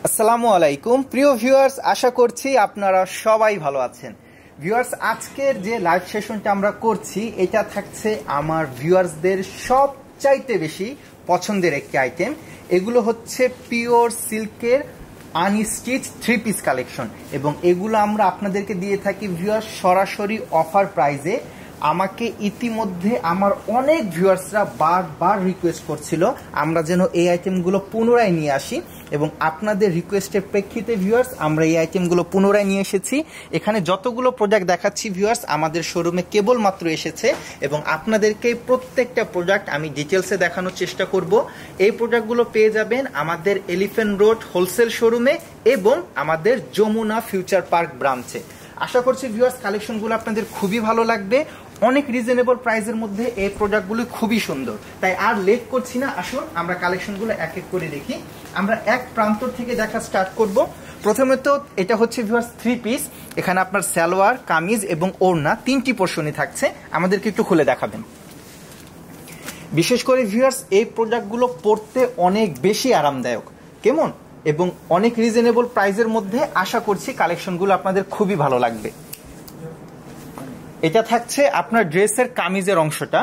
আসসালামু আলাইকুম প্রিয় ভিউয়ার্স, আশা করছি আপনারা সবাই ভালো আছেন। ভিউয়ার্স, আজকের যে লাইভ সেশনটা আমরা করছি এটা থাকছে আমার ভিউয়ার্সদের সবচাইতে বেশি পছন্দের একটি আইটেম। এগুলো হচ্ছে পিওর সিল্কের আনস্টিচ 3 পিস কালেকশন এবং এগুলো আমরা আপনাদেরকে দিয়ে থাকি ভিউয়ার্স সরাসরি অফার প্রাইজে। আমাকে ইতিমধ্যে আমার অনেক ভিউয়ার্সরা বারবার রিকোয়েস্ট করছিল আমরা যেন এই আইটেমগুলো পুনরায় নিয়ে আসি এবং আপনাদের রিকোয়েস্টের প্রেক্ষিতে ভিউয়ার্স আমরা এই আইটেমগুলো পুনরায় নিয়ে এসেছি। এখানে যতগুলো প্রোডাক্ট দেখাচ্ছি ভিউয়ার্স আমাদের শোরুমে কেবলমাত্র এসেছে এবং আপনাদেরকে প্রত্যেকটা প্রোডাক্ট আমি ডিটেলসে দেখানোর চেষ্টা করব। এই প্রোডাক্টগুলো পেয়ে যাবেন আমাদের এলিফ্যান্ট রোড হোলসেল শোরুমে এবং আমাদের যমুনা ফিউচার পার্ক ব্রাঞ্চে। আশা করছি ভিউয়ার্স কালেকশনগুলো আপনাদের খুবই ভালো লাগবে। অনেক রিজনেবল প্রাইসের মধ্যে এই প্রোডাক্টগুলো খুবই সুন্দর, তাই আর লেট করছি না, আসুন আমরা কালেকশনগুলো এক এক করে দেখি। আমরা এক প্রান্ত থেকে দেখা স্টার্ট করব। প্রথমে তো এটা হচ্ছে ভিউয়ার্স 3 পিস। এখানে আপনার সালোয়ার, কামিজ এবং ওড়না 3টি পোর্শনই থাকছে। আমাদেরকে একটু খুলে দেখাবেন। বিশেষ করে ভিউয়ার্স এই প্রোডাক্টগুলো পরতে অনেক বেশি আরামদায়ক, কেমন, এবং অনেক রিজনেবল প্রাইসের মধ্যে। আশা করছি কালেকশনগুলো আপনাদের খুবই ভালো লাগবে। এটা থাকছে আপনার ড্রেসের কামিজের অংশটা।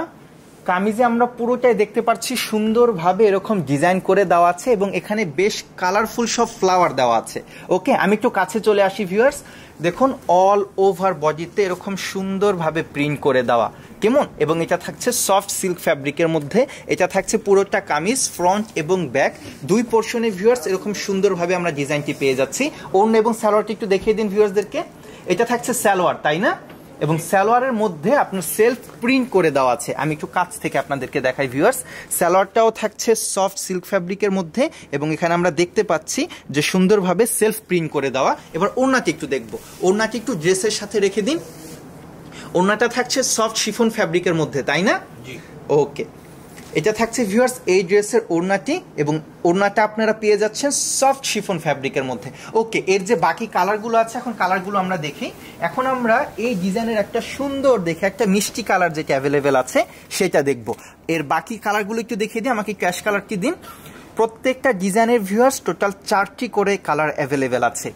কামিজে আমরা পুরোটাই দেখতে পাচ্ছি সুন্দরভাবে এরকম ডিজাইন করে দেওয়া আছে এবং এখানে বেশ কালারফুল সব ফ্লাওয়ার দেওয়া আছে। ওকে, আমি একটু কাছে চলে আসি ভিউয়ার্স। দেখুন অল ওভার বডিতে এরকম সুন্দরভাবে প্রিন্ট করে দেওয়া, কেমন, এবং এটা থাকছে সফট সিল্ক ফ্যাব্রিকের মধ্যে। এটা থাকছে পুরোটা কামিজ, ফ্রন্ট এবং ব্যাক দুই পোর্শনে ভিউয়ার্স এরকম সুন্দরভাবে আমরা ডিজাইনটি পেয়ে যাচ্ছি। ওড়না এবং সালোয়ারটি একটু দেখিয়ে দিন ভিউয়ার্সদেরকে। এটা থাকছে সালোয়ার, তাই না, এবং সালোয়ারের মধ্যে আপনার সেলফ প্রিন্ট করে দেওয়া আছে। আমি একটু কাছ থেকে আপনাদেরকে দেখাই ভিউয়ার্স। সালোয়ারটাও থাকছে সফট সিল্ক ফ্যাব্রিকের মধ্যে এবং এখানে আমরা দেখতে পাচ্ছি যে সুন্দরভাবে সেলফ প্রিন্ট করে দেওয়া। এবার ওড়নাটি একটু দেখবো। ওড়নাটি একটু ড্রেসের সাথে রেখে দিন। ওড়নাটা থাকছে সফট শিফন ফ্যাব্রিকের মধ্যে, তাই না? ওকে, এটা থাকছে ভিউয়ার্স এই ড্রেসের ওড়নাটি এবং ওড়নাটা আপনারা পেয়ে যাচ্ছেন সফট শিফন ফ্যাব্রিকের মধ্যে। ওকে, এর যে বাকি কালারগুলো আছে এখন কালারগুলো আমরা দেখি। এখন আমরা এই ডিজাইনের একটা সুন্দর দেখে একটা মিষ্টি কালার যেটা অ্যাভেলেবেল আছে সেটা দেখব। এর বাকি কালারগুলো একটু দেখিয়ে দিন, আমাকে ক্যাশ কালারটি দিন। প্রত্যেকটা ডিজাইনের ভিউয়ার্স টোটাল 4টি করে কালার অ্যাভেলেবেল আছে।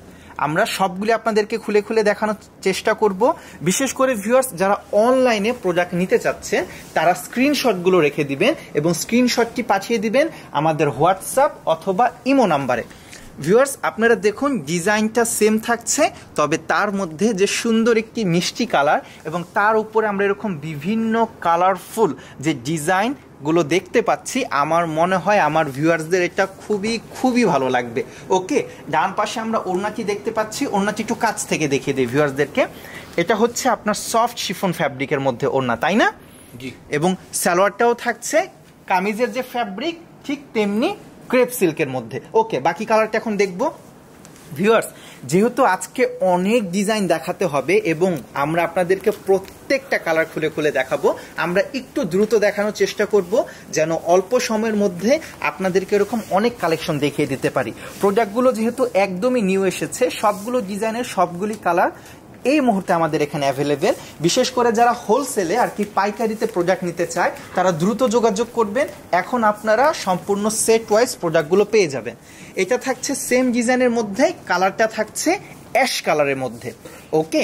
আমরা সবগুলি আপনাদেরকে খুলে খুলে দেখানোর চেষ্টা করব। বিশেষ করে ভিউয়ার্স যারা অনলাইনে প্রোডাক্ট নিতে চাচ্ছেন তারা স্ক্রিনশটগুলো রেখে দিবেন এবং স্ক্রিনশটটি পাঠিয়ে দিবেন আমাদের হোয়াটসঅ্যাপ অথবা ইমো নাম্বারে। ভিউয়ার্স আপনারা দেখুন ডিজাইনটা সেম থাকছে, তবে তার মধ্যে যে সুন্দর একটি মিষ্টি কালার এবং তার উপরে আমরা এরকম বিভিন্ন কালারফুল যে ডিজাইন গুলো দেখতে পাচ্ছি, আমার মনে হয় আমার ভিউয়ার্সদের এটা খুবই ভালো লাগবে। ওকে, ডান পাশে আমরা ওড়নাটি দেখতে পাচ্ছি। ওড়নাটি একটু কাছ থেকে দেখিয়ে দিই ভিউয়ার্সদেরকে। এটা হচ্ছে আপনার সফট শিফন ফ্যাব্রিকের মধ্যে ওড়না, তাই না? জি। এবং সালোয়ারটাও থাকছে কামিজের যে ফ্যাব্রিক ঠিক তেমনি ক্রেপ সিল্কের মধ্যে। ওকে, বাকি কালারটা এখন দেখবো। ভিউয়ার্স যেহেতু আজকে অনেক ডিজাইন দেখাতে হবে এবং আমরা আপনাদেরকে প্রত্যেকটা কালার খুলে খুলে দেখাবো, আমরা একটু দ্রুত দেখানোর চেষ্টা করব যেন অল্প সময়ের মধ্যে আপনাদেরকে এরকম অনেক কালেকশন দেখিয়ে দিতে পারি। প্রোডাক্টগুলো যেহেতু একদমই নিউ এসেছে, সবগুলো ডিজাইনের সবগুলি কালার এই মুহূর্তে আমাদের এখানে অ্যাভেলেবেল। বিশেষ করে যারা হোলসেলে আর কি পাইকারিতে প্রোডাক্ট নিতে চায় তারা দ্রুত যোগাযোগ করবেন। এখন আপনারা সম্পূর্ণ সেট ওয়াইজ প্রোডাক্টগুলো পেয়ে যাবেন। এটা থাকছে সেম ডিজাইনের মধ্যে, কালারটা থাকছে অ্যাশ কালারের মধ্যে। ওকে,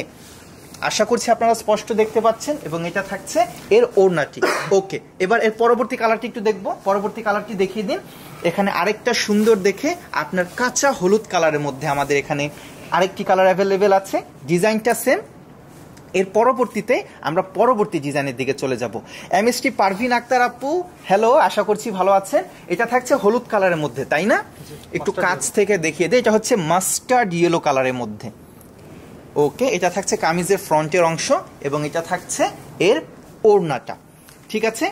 আশা করছি আপনারা স্পষ্ট দেখতে পাচ্ছেন এবং এটা থাকছে এর ওড়নাটি। ওকে, এবার এর পরবর্তী কালারটি একটু দেখব। পরবর্তী কালারটি দেখিয়ে দিন। এখানে আরেকটা সুন্দর দেখে আপনার কাঁচা হলুদ কালারের মধ্যে আমাদের এখানে আরেকটি কালার অ্যাভেলেবেল আছে। ডিজাইনটা সেম। এর পরবর্তীতে আমরা পরবর্তী ডিজাইনের দিকে চলে যাব। এমএসটি পারভিন আক্তার আপু, হ্যালো, আশা করছি ভালো আছেন। এটা থাকছে হলুদ কালারের মধ্যে, তাই না? একটু কাছ থেকে দেখিয়ে দিই। এটা হচ্ছে মাস্টার্ড ইয়েলো কালারের মধ্যে। ওকে, এটা থাকছে কামিজের ফ্রন্টের অংশ এবং এটা থাকছে এর ওড়নাটা। ঠিক আছে,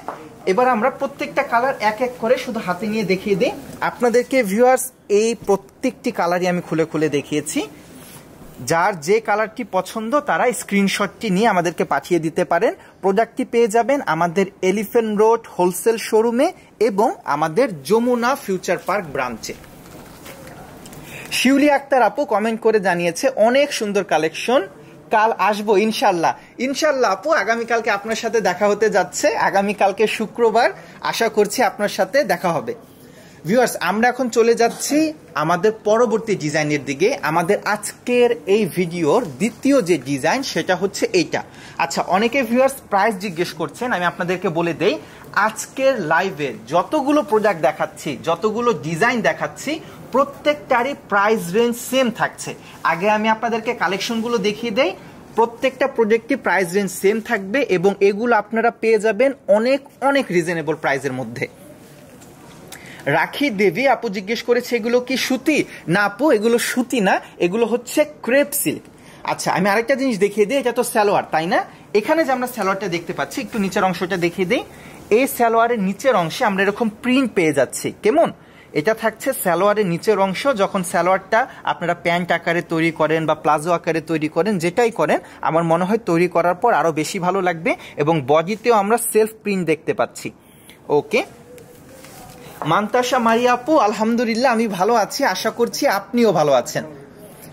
এবার আমরা প্রত্যেকটা কালার এক এক করে শুধু হাতে নিয়ে দেখিয়ে দিই আপনাদেরকে। ভিউয়ার্স এই প্রত্যেকটি কালারই আমি খুলে খুলে দেখিয়েছি। যার যে কালারটি পছন্দ তারা স্ক্রিনশটটি নিয়ে আমাদেরকে পাঠিয়ে দিতে পারেন। প্রোডাক্টটি পেয়ে যাবেন আমাদের এলিফ্যান্ট রোড হোলসেল শোরুমে এবং আমাদের যমুনা ফিউচার পার্ক ব্রাঞ্চে। শিউলি আক্তার আপু কমেন্ট করে জানিয়েছে অনেক সুন্দর কালেকশন, কাল আসবো ইনশাল্লাহ। ইনশাল্লাহ আপু, আগামীকালকে আপনার সাথে দেখা হতে যাচ্ছে। আগামীকালকে শুক্রবার, আশা করছি আপনার সাথে দেখা হবে। ভিউয়ার্স, আমরা এখন চলে যাচ্ছি আমাদের পরবর্তী ডিজাইনের দিকে। আমাদের আজকের এই ভিডিওর দ্বিতীয় যে ডিজাইন সেটা হচ্ছে এইটা। আচ্ছা, অনেকে ভিউয়ার্স প্রাইস জিজ্ঞেস করছেন, আমি আপনাদেরকে বলে দেই আজকের লাইভে যতগুলো প্রোডাক্ট দেখাচ্ছি, যতগুলো ডিজাইন দেখাচ্ছি, প্রত্যেকটারই প্রাইস রেঞ্জ সেম থাকছে। আগে আমি আপনাদেরকে কালেকশনগুলো দেখিয়ে দেই। প্রত্যেকটা প্রোডাক্টই প্রাইস রেঞ্জ সেম থাকবে এবং এগুলো আপনারা পেয়ে যাবেন অনেক অনেক রিজনেবল প্রাইসের মধ্যে। রাখি দেবী আপু জিজ্ঞেস করেছে এগুলো কি সুতি? না আপু, এগুলো সুতি না, এগুলো হচ্ছে ক্রেপ সিল্ক। আচ্ছা, আমি আরেকটা জিনিস দেখিয়ে দিই, এটা তো সালোয়ার তাই না? এখানে যে আমরা সালোয়ারটা দেখতে পাচ্ছি, একটু নিচের অংশটা দেখিয়ে দিই। এই সালোয়ারের নিচের অংশে আমরা এরকম প্রিন্ট পেয়ে যাচ্ছি। কেমন? এটা থাকছে সালোয়ারের নিচের অংশ। যখন সালোয়ারটা আপনারা প্যান্ট আকারে তৈরি করেন বা প্লাজো আকারে তৈরি করেন, যেটাই করেন, আমার মনে হয় তৈরি করার পর আরো বেশি ভালো লাগবে। এবং বডিতেও আমরা সেলফ প্রিন্ট দেখতে পাচ্ছি। ওকে, মান্তাসা মারিয়া আপু আলহামদুলিল্লাহ আমি ভালো আছি, আশা করছি আপনিও ভালো আছেন।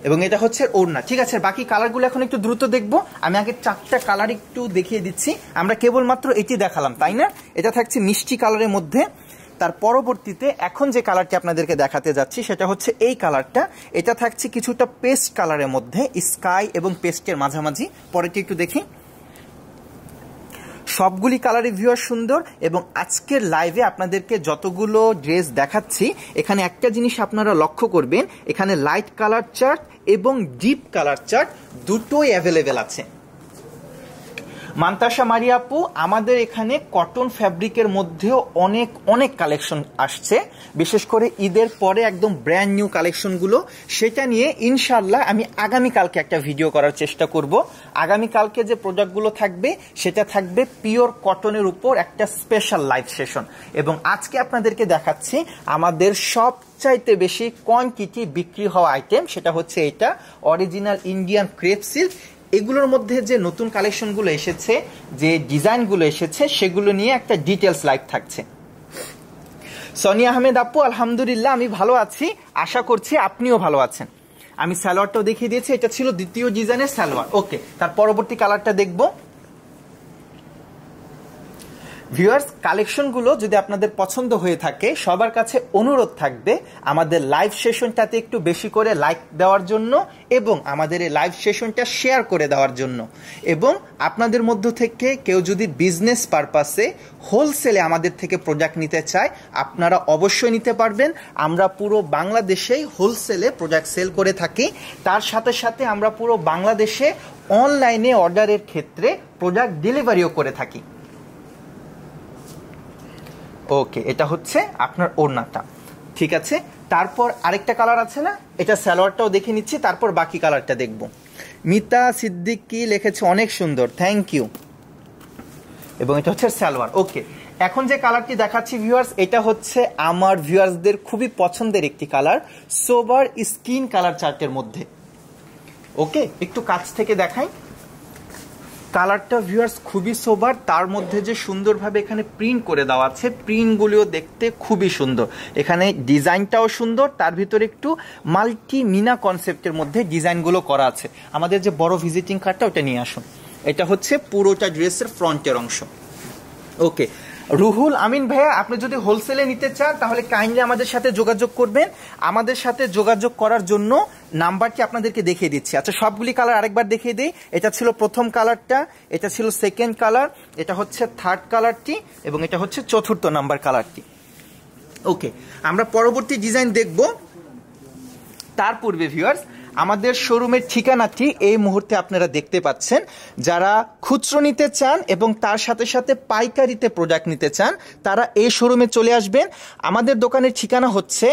এবং এটা হচ্ছে ওড়না। ঠিক আছে, বাকি কালারগুলো এখন একটু দ্রুত দেখবো। আমি আগে 4টা কালার একটু দেখিয়ে দিচ্ছি। আমরা কেবলমাত্র এটি দেখালাম তাই না? এটা থাকছে মিষ্টি কালারের মধ্যে। তার পরবর্তীতে এখন যে কালারটি আপনাদেরকে দেখাতে যাচ্ছি সেটা হচ্ছে এই কালারটা। এটা থাকছে কিছুটা পেস্ট কালারের মধ্যে, স্কাই এবং পেস্টের মাঝামাঝি। পরেরটি একটু দেখি। সবগুলি কালারই ভিউয়ার সুন্দর। এবং আজকের লাইভে আপনাদেরকে যতগুলো ড্রেস দেখাচ্ছি, এখানে একটা জিনিস আপনারা লক্ষ্য করবেন, এখানে লাইট কালার চার্ট এবং ডিপ কালার চার্ট দুটোই অ্যাভেলেবেল আছে। মান্তাসা মারিয়া আপু, আমাদের এখানে কটন ফ্যাব্রিকের মধ্যেও অনেক অনেক কালেকশন আসছে, বিশেষ করে ঈদের পরে একদম ব্র্যান্ড নিউ কালেকশনগুলো। সেটা নিয়ে ইনশাল্লাহ আমি আগামীকালকে একটা ভিডিও করার চেষ্টা করব। আগামীকালকে যে প্রোডাক্টগুলো থাকবে সেটা থাকবে পিওর কটনের উপর একটা স্পেশাল লাইভ সেশন। এবং আজকে আপনাদেরকে দেখাচ্ছি আমাদের সবচাইতে বেশি কোয়ান্টিটি বিক্রি হওয়া আইটেম, সেটা হচ্ছে এটা অরিজিনাল ইন্ডিয়ান ক্রেপ সিল্ক। এগুলোর মধ্যে যে নতুন কালেকশনগুলো এসেছে, যে ডিজাইনগুলো এসেছে, সেগুলো নিয়ে একটা ডিটেলস লাইভ থাকছে। সোনিয়া আহমেদ আপু আলহামদুলিল্লাহ আমি ভালো আছি, আশা করছি আপনিও ভালো আছেন। আমি সালোয়ারটাও দেখিয়ে দিয়েছি, এটা ছিল দ্বিতীয় ডিজাইনের সালোয়ার। ওকে, তার পরবর্তী কালারটা দেখব। ভিউয়ার্স, কালেকশনগুলো যদি আপনাদের পছন্দ হয়ে থাকে, সবার কাছে অনুরোধ থাকবে আমাদের লাইভ সেশনটাতে একটু বেশি করে লাইক দেওয়ার জন্য এবং আমাদের এই লাইভ সেশনটা শেয়ার করে দেওয়ার জন্য। এবং আপনাদের মধ্য থেকে কেউ যদি বিজনেস পারপাসে হোলসেলে আমাদের থেকে প্রোডাক্ট নিতে চায়, আপনারা অবশ্যই নিতে পারবেন। আমরা পুরো বাংলাদেশেই হোলসেলে প্রোডাক্ট সেল করে থাকি। তার সাথে সাথে আমরা পুরো বাংলাদেশে অনলাইনে অর্ডারের ক্ষেত্রে প্রোডাক্ট ডেলিভারিও করে থাকি। ওকে, এটা হচ্ছে আপনার ওড়নাটা। ঠিক আছে, তারপর আরেকটা কালার আছে না, এটা সালোয়ারটাও দেখে নিচ্ছি, তারপর বাকি কালারটা দেখব। মিতা সিদ্দিকী লিখেছে অনেক সুন্দর, থ্যাংক ইউ। এবং এটা হচ্ছে সালোয়ার। ওকে, এখন যে কালারটি দেখাচ্ছি ভিউয়ার্স, এটা হচ্ছে আমার ভিউয়ার্সদের খুবই পছন্দের একটি কালার, সোবার স্কিন কালার চার্টের মধ্যে। ওকে, একটু কাছ থেকে দেখাই। কালারটা ভিউয়ার্স খুবই সোবার, তার মধ্যে যে সুন্দরভাবে এখানে প্রিন্ট করে দেওয়া আছে, প্রিন্টগুলিও দেখতে খুবই সুন্দর। এখানে ডিজাইনটাও সুন্দর, তার ভিতরে একটু মাল্টি মিনা কনসেপ্টের মধ্যে ডিজাইনগুলো করা আছে। আমাদের যে বড় ভিজিটিং কার্ডটা ওটা নিয়ে আসুন। এটা হচ্ছে পুরোটা ড্রেসের ফ্রন্টের অংশ। ওকে, রুহুল আমিন ভাইয়া, আপনি যদি হোলসেলে নিতে চান তাহলে কাইন্ডলি আমাদের সাথে যোগাযোগ করবেন। আমাদের সাথে যোগাযোগ করার জন্য নাম্বারটি আপনাদেরকে দেখিয়ে দিচ্ছি। আচ্ছা, সবগুলি কালার আরেকবার দেখিয়ে দিই। এটা ছিল প্রথম কালারটা, এটা ছিল সেকেন্ড কালার, এটা হচ্ছে থার্ড কালারটি এবং এটা হচ্ছে চতুর্থ নাম্বার কালারটি। ওকে, আমরা পরবর্তী ডিজাইন দেখব। তার পূর্বে ভিউয়ার্স, আমাদের শোরুমের ঠিকানাটি এই মুহূর্তে আপনারা দেখতে পাচ্ছেন। যারা খুচরো নিতে চান এবং তার সাথে সাথে পাইকারিতে প্রোডাক্ট নিতে চান, তারা এই শোরুমে চলে আসবেন। আমাদের দোকানের ঠিকানা হচ্ছে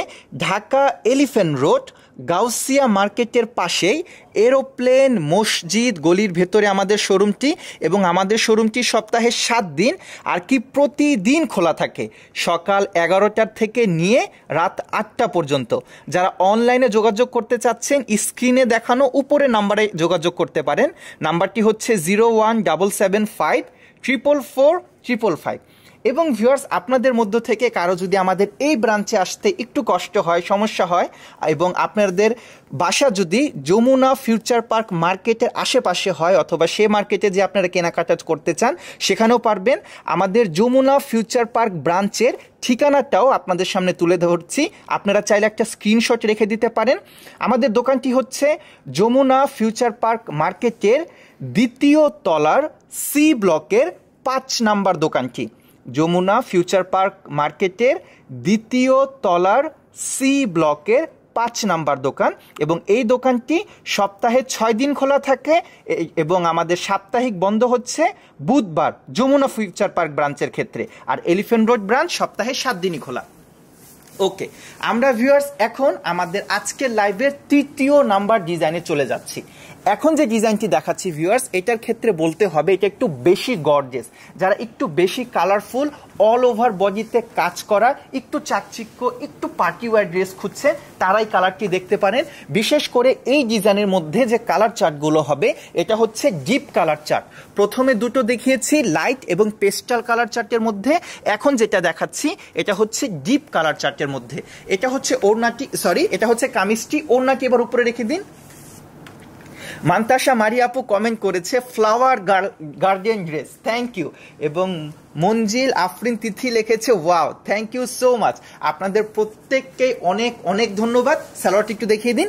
ঢাকা এলিফ্যান্ট রোড, গাউসিয়া মার্কেটের পাশেই এরোপ্লেন মসজিদ গলির ভেতরে আমাদের শোরুমটি। এবং আমাদের শোরুমটি সপ্তাহে 7 দিন আর কি প্রতিদিন খোলা থাকে, সকাল 11টার থেকে নিয়ে রাত 8টা পর্যন্ত। যারা অনলাইনে যোগাযোগ করতে চাচ্ছেন, স্ক্রিনে দেখানো উপরে নাম্বারে যোগাযোগ করতে পারেন। নাম্বারটি হচ্ছে 01775 444 555। এবং ভিউয়ার্স, আপনাদের মধ্য থেকে কারো যদি আমাদের এই ব্রাঞ্চে আসতে একটু কষ্ট হয়, সমস্যা হয়, এবং আপনাদের বাসা যদি যমুনা ফিউচার পার্ক মার্কেটের আশেপাশে হয় অথবা সে মার্কেটে যে আপনারা কেনাকাটা করতে চান সেখানেও পারবেন। আমাদের যমুনা ফিউচার পার্ক ব্রাঞ্চের ঠিকানাটাও আপনাদের সামনে তুলে ধরছি, আপনারা চাইলে একটা স্ক্রিনশট রেখে দিতে পারেন। আমাদের দোকানটি হচ্ছে যমুনা ফিউচার পার্ক মার্কেটের 2য় তলার সি ব্লকের 5 নাম্বার দোকানটি। যমুনা ফিউচার পার্ক মার্কেটের 2য় তলার সি ব্লকের 5 নাম্বার দোকান, এবং এই দোকানটি সপ্তাহে 6 দিন খোলা থাকে এবং আমাদের সাপ্তাহিক বন্ধ হচ্ছে বুধবার যমুনা ফিউচার পার্ক ব্রাঞ্চের ক্ষেত্রে, আর এলিফ্যান্ট রোড ব্রাঞ্চ সপ্তাহে 7 দিনই খোলা। ওকে, আমরা ভিউয়ার্স এখন আমাদের আজকের লাইভের 3য় নাম্বার ডিজাইনে চলে যাচ্ছি। এখন যে ডিজাইনটি দেখাচ্ছি ভিউয়ার্স, এটার ক্ষেত্রে বলতে হবে এটা একটু বেশি গর্জিয়াস। যারা একটু বেশি কালারফুল, অল ওভার বডিতে কাজ করা, একটু চাকচিক্য, একটু পার্টি ওয়্যার ড্রেস খুঁজছে তারাই কালারটি দেখতে পারেন। বিশেষ করে এই ডিজাইনের মধ্যে যে কালার চার্টগুলো হবে এটা হচ্ছে ডিপ কালার চার্ট। প্রথমে দুটো দেখিয়েছি লাইট এবং পেস্টাল কালার চার্টের মধ্যে, এখন যেটা দেখাচ্ছি এটা হচ্ছে ডিপ কালার চার্টের মধ্যে। এটা হচ্ছে ওড়নাটি, সরি এটা হচ্ছে কামিজটি। ওড়নাটি এবার উপরে রেখে দিন। মান্তাসা মারি আপু কমেন্ট করেছে flower garden dress, thank you. এবং মঞ্জিল আফরিন তিথি লিখেছে wow, thank you so much. আপনাদের প্রত্যেককে অনেক অনেক ধন্যবাদ। সালোয়ারটি একটু দেখিয়ে দিন।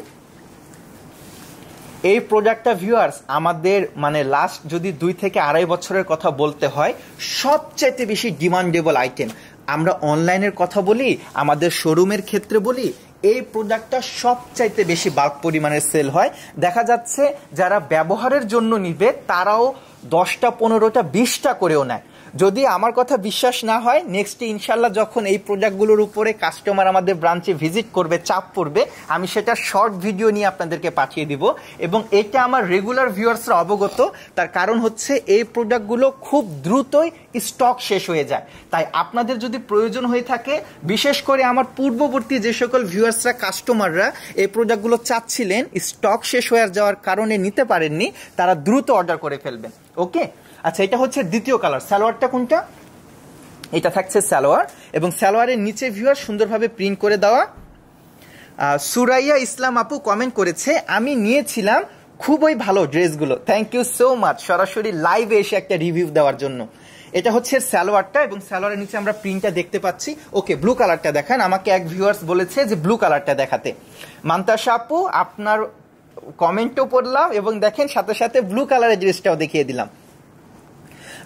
এই প্রোডাক্টটা ভিউয়ার্স আমাদের মানে লাস্ট যদি 2 থেকে 2.5 বছরের কথা বলতে হয়, সবচাইতে বেশি ডিমান্ডেবল আইটেম। আমরা অনলাইনের কথা বলি, আমাদের শোরুমের ক্ষেত্রে বলি, এই প্রোডাক্টটা সবচাইতে বেশি বাল্ক পরিমাণের সেল হয়। দেখা যাচ্ছে যারা ব্যবহারের জন্য নিবে তারাও 10টা 15টা 20টা করেও নেয়। যদি আমার কথা বিশ্বাস না হয়, নেক্সট ইনশাল্লাহ যখন এই প্রোডাক্টগুলোর উপরে কাস্টমার আমাদের ব্রাঞ্চে ভিজিট করবে, চাপ পড়বে, আমি সেটা শর্ট ভিডিও নিয়ে আপনাদেরকে পাঠিয়ে দিব। এবং এটা আমার রেগুলার ভিউয়ার্সরা অবগত, তার কারণ হচ্ছে এই প্রোডাক্টগুলো খুব দ্রুতই স্টক শেষ হয়ে যায়। তাই আপনাদের যদি প্রয়োজন হয়ে থাকে, বিশেষ করে আমার পূর্ববর্তী যে সকল ভিউয়ার্সরা কাস্টমাররা এই প্রোডাক্টগুলো চাচ্ছিলেন, স্টক শেষ হয়ে যাওয়ার কারণে নিতে পারেননি, তারা দ্রুত অর্ডার করে ফেলবেন। ওকে, আচ্ছা এটা হচ্ছে 2য় কালার। সালোয়ারটা কোনটা? এটা থাকছে সালোয়ার, এবং সালোয়ারের নিচে ভিউয়ার সুন্দরভাবে প্রিন্ট করে দেওয়া। সুরাইয়া ইসলাম আপু কমেন্ট করেছে আমি নিয়েছিলাম, খুবই ভালো ড্রেসগুলো, থ্যাংক ইউ সো মাচ সরাসরি লাইভে এসে একটা রিভিউ দেওয়ার জন্য। এটা হচ্ছে সালোয়ারটা, এবং সালোয়ারের নিচে আমরা প্রিন্টটা দেখতে পাচ্ছি। ওকে, ব্লু কালারটা দেখান। আমাকে এক ভিউয়ার্স বলেছে যে ব্লু কালারটা দেখাতে। মান্তাসা আপু আপনার কমেন্টও পড়লাম, এবং দেখেন সাথে সাথে ব্লু কালারের ড্রেসটাও দেখিয়ে দিলাম।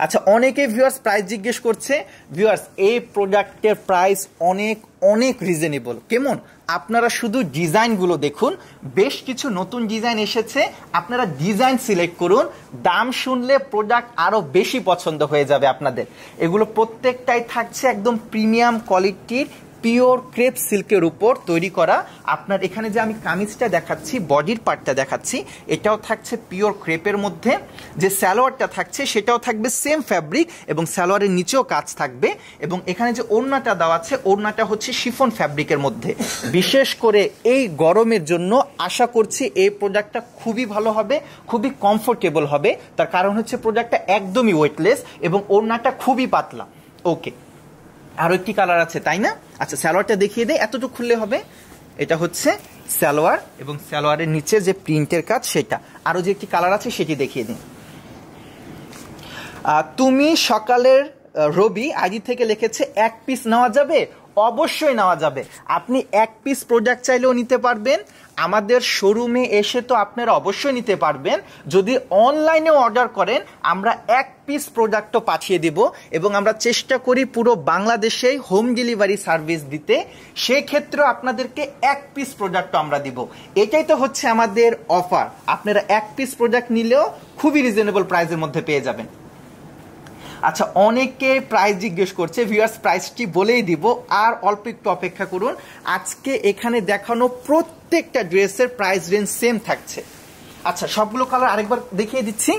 আচ্ছা, অনেকে ভিউয়ার্স প্রাইস জিজ্ঞেস করছে। ভিউয়ার্স এই প্রোডাক্টের প্রাইস অনেক অনেক রিজনেবল। কেমন? আপনারা শুধু ডিজাইনগুলো দেখুন, বেশ কিছু নতুন ডিজাইন এসেছে, আপনারা ডিজাইন সিলেক্ট করুন, দাম শুনলে প্রোডাক্ট আরও বেশি পছন্দ হয়ে যাবে আপনাদের। এগুলো প্রত্যেকটাই থাকছে একদম প্রিমিয়াম কোয়ালিটির পিওর ক্রেপ সিল্কের উপর তৈরি করা। আপনার এখানে যে আমি কামিজটা দেখাচ্ছি, বডির পার্টটা দেখাচ্ছি, এটাও থাকছে পিওর ক্রেপের মধ্যে। যে সালোয়ারটা থাকছে সেটাও থাকবে সেম ফ্যাব্রিক, এবং সালোয়ারের নিচেও কাজ থাকবে। এবং এখানে যে ওড়নাটা দেওয়া আছে, ওড়নাটা হচ্ছে শিফন ফ্যাব্রিকের মধ্যে। বিশেষ করে এই গরমের জন্য আশা করছি এই প্রোডাক্টটা খুবই ভালো হবে, খুবই কমফোর্টেবল হবে। তার কারণ হচ্ছে প্রোডাক্টটা একদমই ওয়েটলেস এবং ওড়নাটা খুবই পাতলা। ওকে, আরো একটি কালার আছে তাই না? আচ্ছা, সালোয়ারটা দেখিয়ে দেয়, এতটুকু খুললে হবে। এটা হচ্ছে সালোয়ার, এবং সালোয়ারের নিচে যে প্রিন্টের কাজ সেটা। আরো যে একটি কালার আছে সেটি দেখিয়ে দিন। তুমি সকালের রবি আইডি থেকে লিখেছে 1 পিস নেওয়া যাবে? অবশ্যই নেওয়া যাবে। আপনি 1 পিস প্রোডাক্ট চাইলেও নিতে পারবেন, আমাদের শোরুমে এসে তো আপনারা অবশ্যই নিতে পারবেন। যদি অনলাইনে অর্ডার করেন, আমরা 1 পিস প্রোডাক্টও পাঠিয়ে দিব, এবং আমরা চেষ্টা করি পুরো বাংলাদেশেই হোম ডেলিভারি সার্ভিস দিতে। সেক্ষেত্রে আপনাদেরকে 1 পিস প্রোডাক্টও আমরা দিব। এটাই তো হচ্ছে আমাদের অফার। আপনারা 1 পিস প্রোডাক্ট নিলেও খুবই রিজনেবল প্রাইসের মধ্যে পেয়ে যাবেন। আচ্ছা, অনেকে প্রাইস জিজ্ঞেস করছে, ভিউয়ার্স প্রাইসটি বলেই দিব, আর অল্প একটু অপেক্ষা করুন। আজকে এখানে দেখানো প্রত্যেকটা ড্রেসের প্রাইস রেঞ্জ সেম থাকছে। আচ্ছা, সবগুলো কালার আরেকবার দেখিয়ে দিচ্ছি।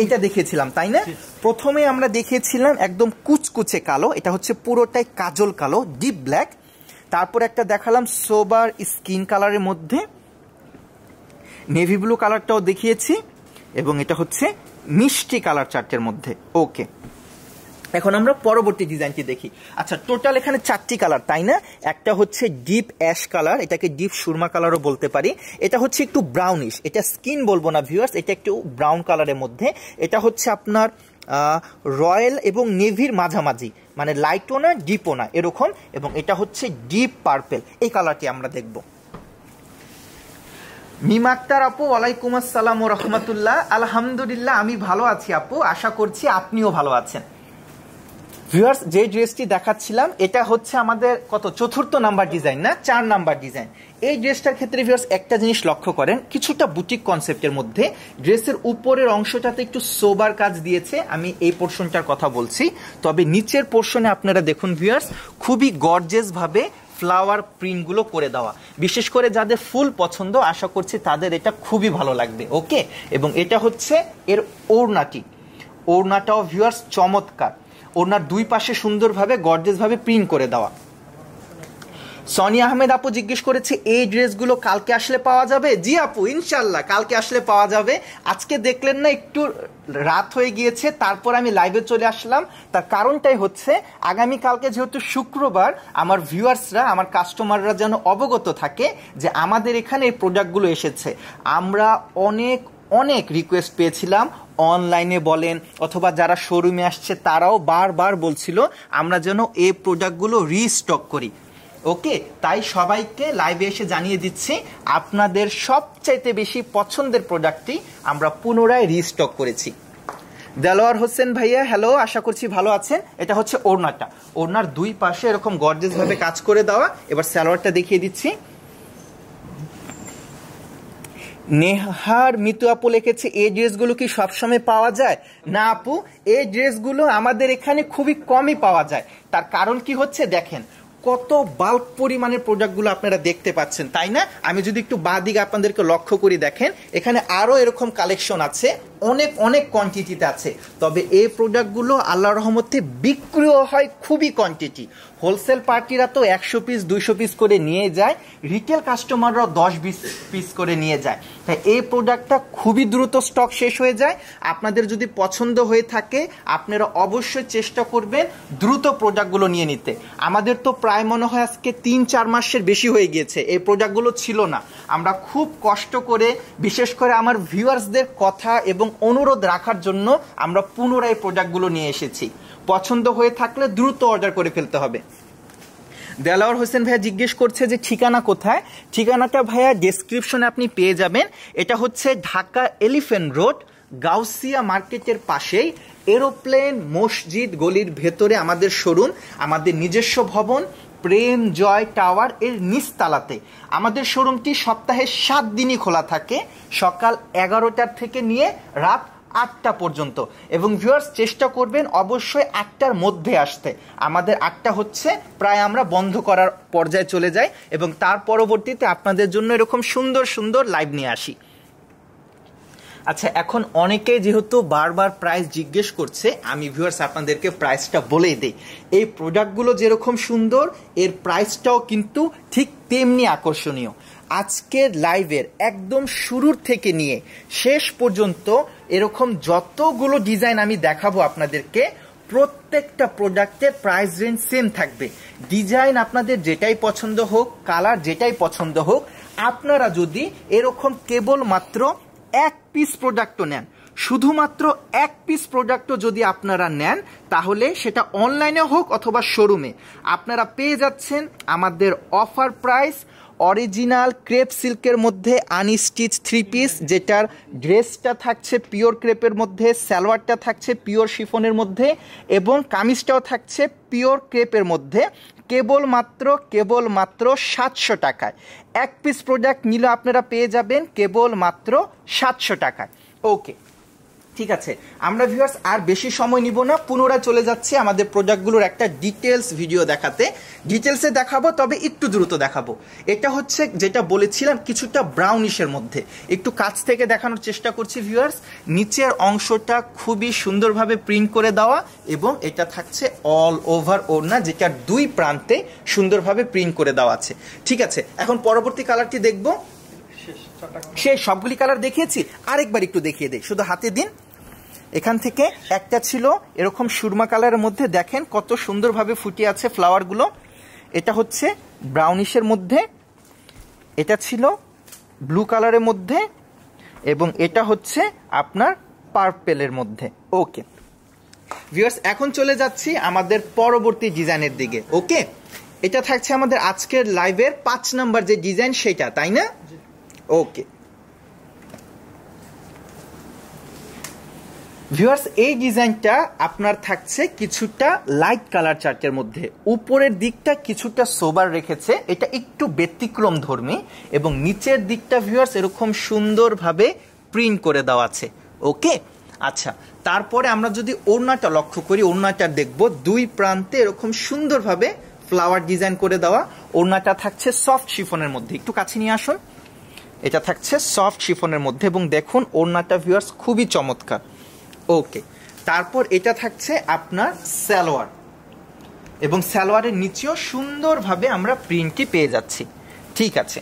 এটা দেখিয়েছিলাম তাই না? প্রথমে আমরা দেখিয়েছিলাম একদম কুচকুচে কালো, এটা হচ্ছে পুরোটাই কাজল কালো, ডিপ ব্ল্যাক। তারপর একটা দেখালাম সোবার স্কিন কালারের মধ্যে, নেভি ব্লু কালারটাও দেখিয়েছি, এবং এটা হচ্ছে মিষ্টি কালার চার্টের মধ্যে। ওকে, এখন আমরা পরবর্তী ডিজাইনটি দেখি। আচ্ছা, টোটাল এখানে 4টি কালার, তাই না? একটা হচ্ছে ডিপ অ্যাশ কালার, এটাকে ডিপ সুরমা কালারও বলতে পারি। এটা হচ্ছে একটু ব্রাউনিশ, এটা স্কিন বলবো না ভিউয়ার্স, এটা একটু ব্রাউন কালারের মধ্যে। এটা হচ্ছে আপনার রয়্যাল এবং নেভির মাঝামাঝি, মানে লাইটও না ডিপও না এরকম, এবং এটা হচ্ছে ডিপ পার্পেল। এই কালারটি আমরা দেখব। মিম আক্তার আপু, ওয়ালাইকুম আসসালাম ও রহমতুল্লাহ। আলহামদুলিল্লাহ, আমি ভালো আছি আপু, আশা করছি আপনিও ভালো আছেন। ভিউয়ার্স, যে ড্রেসটি দেখাচ্ছিলাম এটা হচ্ছে আমাদের কত 4র্থ নাম্বার ডিজাইন না, 4 নাম্বার ডিজাইন। এই ড্রেসটার ক্ষেত্রে ভিউয়ার্স একটা জিনিস লক্ষ্য করেন, কিছুটা বুটিক কনসেপ্টের মধ্যে ড্রেসের উপরের অংশটাতে একটু সোবার কাজ দিয়েছে, আমি এই পোর্শনটার কথা বলছি। তবে নিচের পোর্শনে আপনারা দেখুন ভিউয়ার্স, খুবই গর্জিয়াস ভাবে ফ্লাওয়ার প্রিন্টগুলো করে দেওয়া। বিশেষ করে যাদের ফুল পছন্দ, আশা করছি তাদের এটা খুবই ভালো লাগবে। ওকে, এবং এটা হচ্ছে এর ওড়নাটাও ভিউয়ার্স চমৎকার, ওনার দুই পাশে সুন্দরভাবে গর্জিয়াস ভাবে প্রিন্ট করে দেওয়া। সোনিয়া আহমেদ আপু জিজ্ঞেস করেছে এই ড্রেসগুলো কালকে আসলে পাওয়া যাবে? জি আপু, ইনশাল্লাহ কালকে আসলে পাওয়া যাবে। আজকে দেখলেন না একটু রাত হয়ে গিয়েছে, তারপর আমি লাইভে চলে আসলাম। তার কারণটাই হচ্ছে আগামী কালকে যেহেতু শুক্রবার, আমার ভিউয়ার্সরা, আমার কাস্টমাররা যেন অবগত থাকে যে আমাদের এখানে এই প্রোডাক্টগুলো এসেছে। আমরা অনেক রিকোয়েস্ট পেয়েছিলাম, অনলাইনে বলেন অথবা যারা শোরুমে আসছে তারাও বারবার বলছিল আমরা যেন এই প্রোডাক্টগুলো রিস্টক করি। ওকে, তাই সবাইকে লাইভে এসে জানিয়ে দিচ্ছি আপনাদের সবচাইতে বেশি পছন্দের প্রোডাক্টটি আমরা পুনরায় রিস্টক করেছি। দেলোয়ার হোসেন ভাইয়া, হ্যালো, আশা করছি ভালো আছেন। এটা হচ্ছে ওড়নাটা, ওড়নার দুই পাশে এরকম গর্জিয়াস ভাবে কাজ করে দেওয়া। এবার সালোয়ারটা দেখিয়ে দিচ্ছি। নেহার মিতু আপু লিখেছে এই ড্রেসগুলো কি সবসময় পাওয়া যায়? না আপু, এই ড্রেসগুলো আমাদের এখানে খুবই কমই পাওয়া যায়। তার কারণ কি হচ্ছে, দেখেন কত বাল্ক পরিমাণের প্রোডাক্টগুলো আপনারা দেখতে পাচ্ছেন, তাই না? আমি যদি একটু বাঁ দিকে আপনাদেরকে লক্ষ্য করি, দেখেন এখানে আরো এরকম কালেকশন আছে, অনেক কোয়ান্টিটিতে আছে। তবে এই প্রোডাক্টগুলো আল্লাহর রহমতে বিক্রিও হয় খুবই কোয়ান্টিটি। হোলসেল পার্টিরা তো 100 পিস 200 পিস করে নিয়ে যায়, রিটেল কাস্টমাররাও 10-20 পিস করে নিয়ে যায়। তাই এই প্রোডাক্টটা খুবই দ্রুত স্টক শেষ হয়ে যায়। আপনাদের যদি পছন্দ হয়ে থাকে আপনারা অবশ্যই চেষ্টা করবেন দ্রুত প্রোডাক্টগুলো নিয়ে নিতে। আমাদের তো প্রায় মনে হয় আজকে 3-4 মাসের বেশি হয়ে গিয়েছে এই প্রোডাক্টগুলো ছিল না। আমরা খুব কষ্ট করে, বিশেষ করে আমার ভিউয়ার্সদের কথা এবং অনুরোধ রাখার জন্য আমরা পুনরায় প্রোডাক্টগুলো নিয়ে এসেছি। পছন্দ হয়ে থাকলে দ্রুত অর্ডার করে ফেলতে হবে। দেলাওয়ার হোসেন ভাইয়া জিজ্ঞেস করছে যে ঠিকানা কোথায়? ঠিকানাটা ভাইয়া ডেসক্রিপশনে আপনি পেয়ে যাবেন। এটা হচ্ছে ঢাকা এলিফ্যান্ট রোড, গাউসিয়া মার্কেটের পাশেই এরোপ্লেন মসজিদ গলির ভেতরে আমাদের শোরুম, আমাদের নিজস্ব ভবন প্রেম জয় টাওয়ার এর নিচতলাতে। আমাদের শোরুমটি সপ্তাহে 7 দিনই খোলা থাকে, সকাল 11টার থেকে নিয়ে রাত 8টা পর্যন্ত। এবং ভিউয়ার্স চেষ্টা করবেন অবশ্যই 8টার মধ্যে আসতে। আমাদের 8টা হচ্ছে প্রায় আমরা বন্ধ করার পর্যায়ে চলে যাই, এবং তার পরবর্তীতে আপনাদের জন্য এরকম সুন্দর লাইভ নিয়ে আসি। আচ্ছা, এখন অনেকে যেহেতু বারবার প্রাইস জিজ্ঞেস করছে, আমি ভিউয়ার্স আপনাদেরকে প্রাইসটা বলেই দেই। এই প্রোডাক্টগুলো যেরকম সুন্দর, এর প্রাইসটাও কিন্তু ঠিক তেমনি আকর্ষণীয়। আজকের লাইভের একদম শুরুর থেকে নিয়ে শেষ পর্যন্ত এরকম যতগুলো ডিজাইন আমি দেখাবো আপনাদেরকে, প্রত্যেকটা প্রোডাক্টের প্রাইস রেঞ্জ সেম থাকবে। ডিজাইন আপনাদের যেটাই পছন্দ হোক, কালার যেটাই পছন্দ হোক, আপনারা যদি এরকম কেবলমাত্র 1 পিস প্রোডাক্টও নেন, শুধুমাত্র 1 পিস প্রোডাক্টও যদি আপনারা নেন, তাহলে সেটা অনলাইনে হোক অথবা শোরুমে, আপনারা পেয়ে যাচ্ছেন আমাদের অফার প্রাইস অরিজিনাল ক্রেপ সিল্কের মধ্যে আনস্টিচ 3 পিস, যেটার ড্রেসটা থাকছে পিওর ক্রেপের মধ্যে, সালোয়ারটা থাকছে পিওর শিফনের মধ্যে, এবং কামিজটাও থাকছে পিওর ক্রেপের মধ্যে, কেবলমাত্র 700 টাকায়। 1 পিস প্রোডাক্ট নিলে আপনারা পেয়ে যাবেন কেবলমাত্র 700 টাকায়। ওকে, ঠিক আছে, আমরা ভিউয়ার্স আর বেশি সময় নিব না, পুনরায় চলে যাচ্ছি আমাদের প্রোডাক্টগুলোর একটা ডিটেলস ভিডিও দেখাতে। ডিটেলসে দেখাবো, তবে একটু দ্রুত দেখাবো। এটা হচ্ছে যেটা বলেছিলাম কিছুটা ব্রাউনিশের মধ্যে, একটু কাছ থেকে দেখানোর চেষ্টা করছি ভিউয়ার্স। নিচের অংশটা খুবই সুন্দরভাবে প্রিন্ট করে দেওয়া, এবং এটা থাকছে অল ওভার ওড়না, যেটার 2 প্রান্তে সুন্দরভাবে প্রিন্ট করে দেওয়া আছে। ঠিক আছে, এখন পরবর্তী কালারটি দেখবো। সে সবগুলি কালার দেখিয়েছি, আরেকবার একটু দেখিয়ে দেই, শুধু হাতে দিন। এখান থেকে একটা ছিল এরকম সুরমা কালারের মধ্যে, দেখেন কত সুন্দরভাবে ফুটে আছে ফ্লাওয়ারগুলো। এটা হচ্ছে ব্রাউনিশের মধ্যে, এটা ছিল ব্লু কালারের মধ্যে, এবং এটা হচ্ছে আপনার পার্পেলের মধ্যে। ওকে ভিউয়ার্স, এখন চলে যাচ্ছি আমাদের পরবর্তী ডিজাইনের দিকে। ওকে, এটা থাকছে আমাদের আজকের লাইভের 5 নাম্বার যে ডিজাইন সেটা, তাই না? ওকে ভিউয়ার্স, এই ডিজাইনটা আপনার থাকছে কিছুটা লাইট কালার চার্টের মধ্যে, উপরের দিকটা কিছুটা সোবার রেখেছে, এটা একটু ব্যতিক্রম ধর্মী, এবং নিচের দিকটা ভিউয়ার্স এরকম সুন্দরভাবে প্রিন্ট করে দেওয়া আছে। ওকে আচ্ছা, তারপরে আমরা যদি ওড়নাটা লক্ষ্য করি, ওড়নাটা দেখব দুই প্রান্তে এরকম সুন্দরভাবে ফ্লাওয়ার ডিজাইন করে দেওয়া। ওড়নাটা থাকছে সফট শিফনের মধ্যে, একটু কাছে নিয়ে আসুন। এটা থাকছে সফট শিফনের মধ্যে, এবং দেখুন ওড়নাটা ভিউয়ার্স খুবই চমৎকার। ওকে, তারপর এটা থাকছে আপনার সালোয়ার, এবং সালোয়ারের নিচেও সুন্দরভাবে আমরা প্রিন্টটি পেয়ে যাচ্ছি। ঠিক আছে,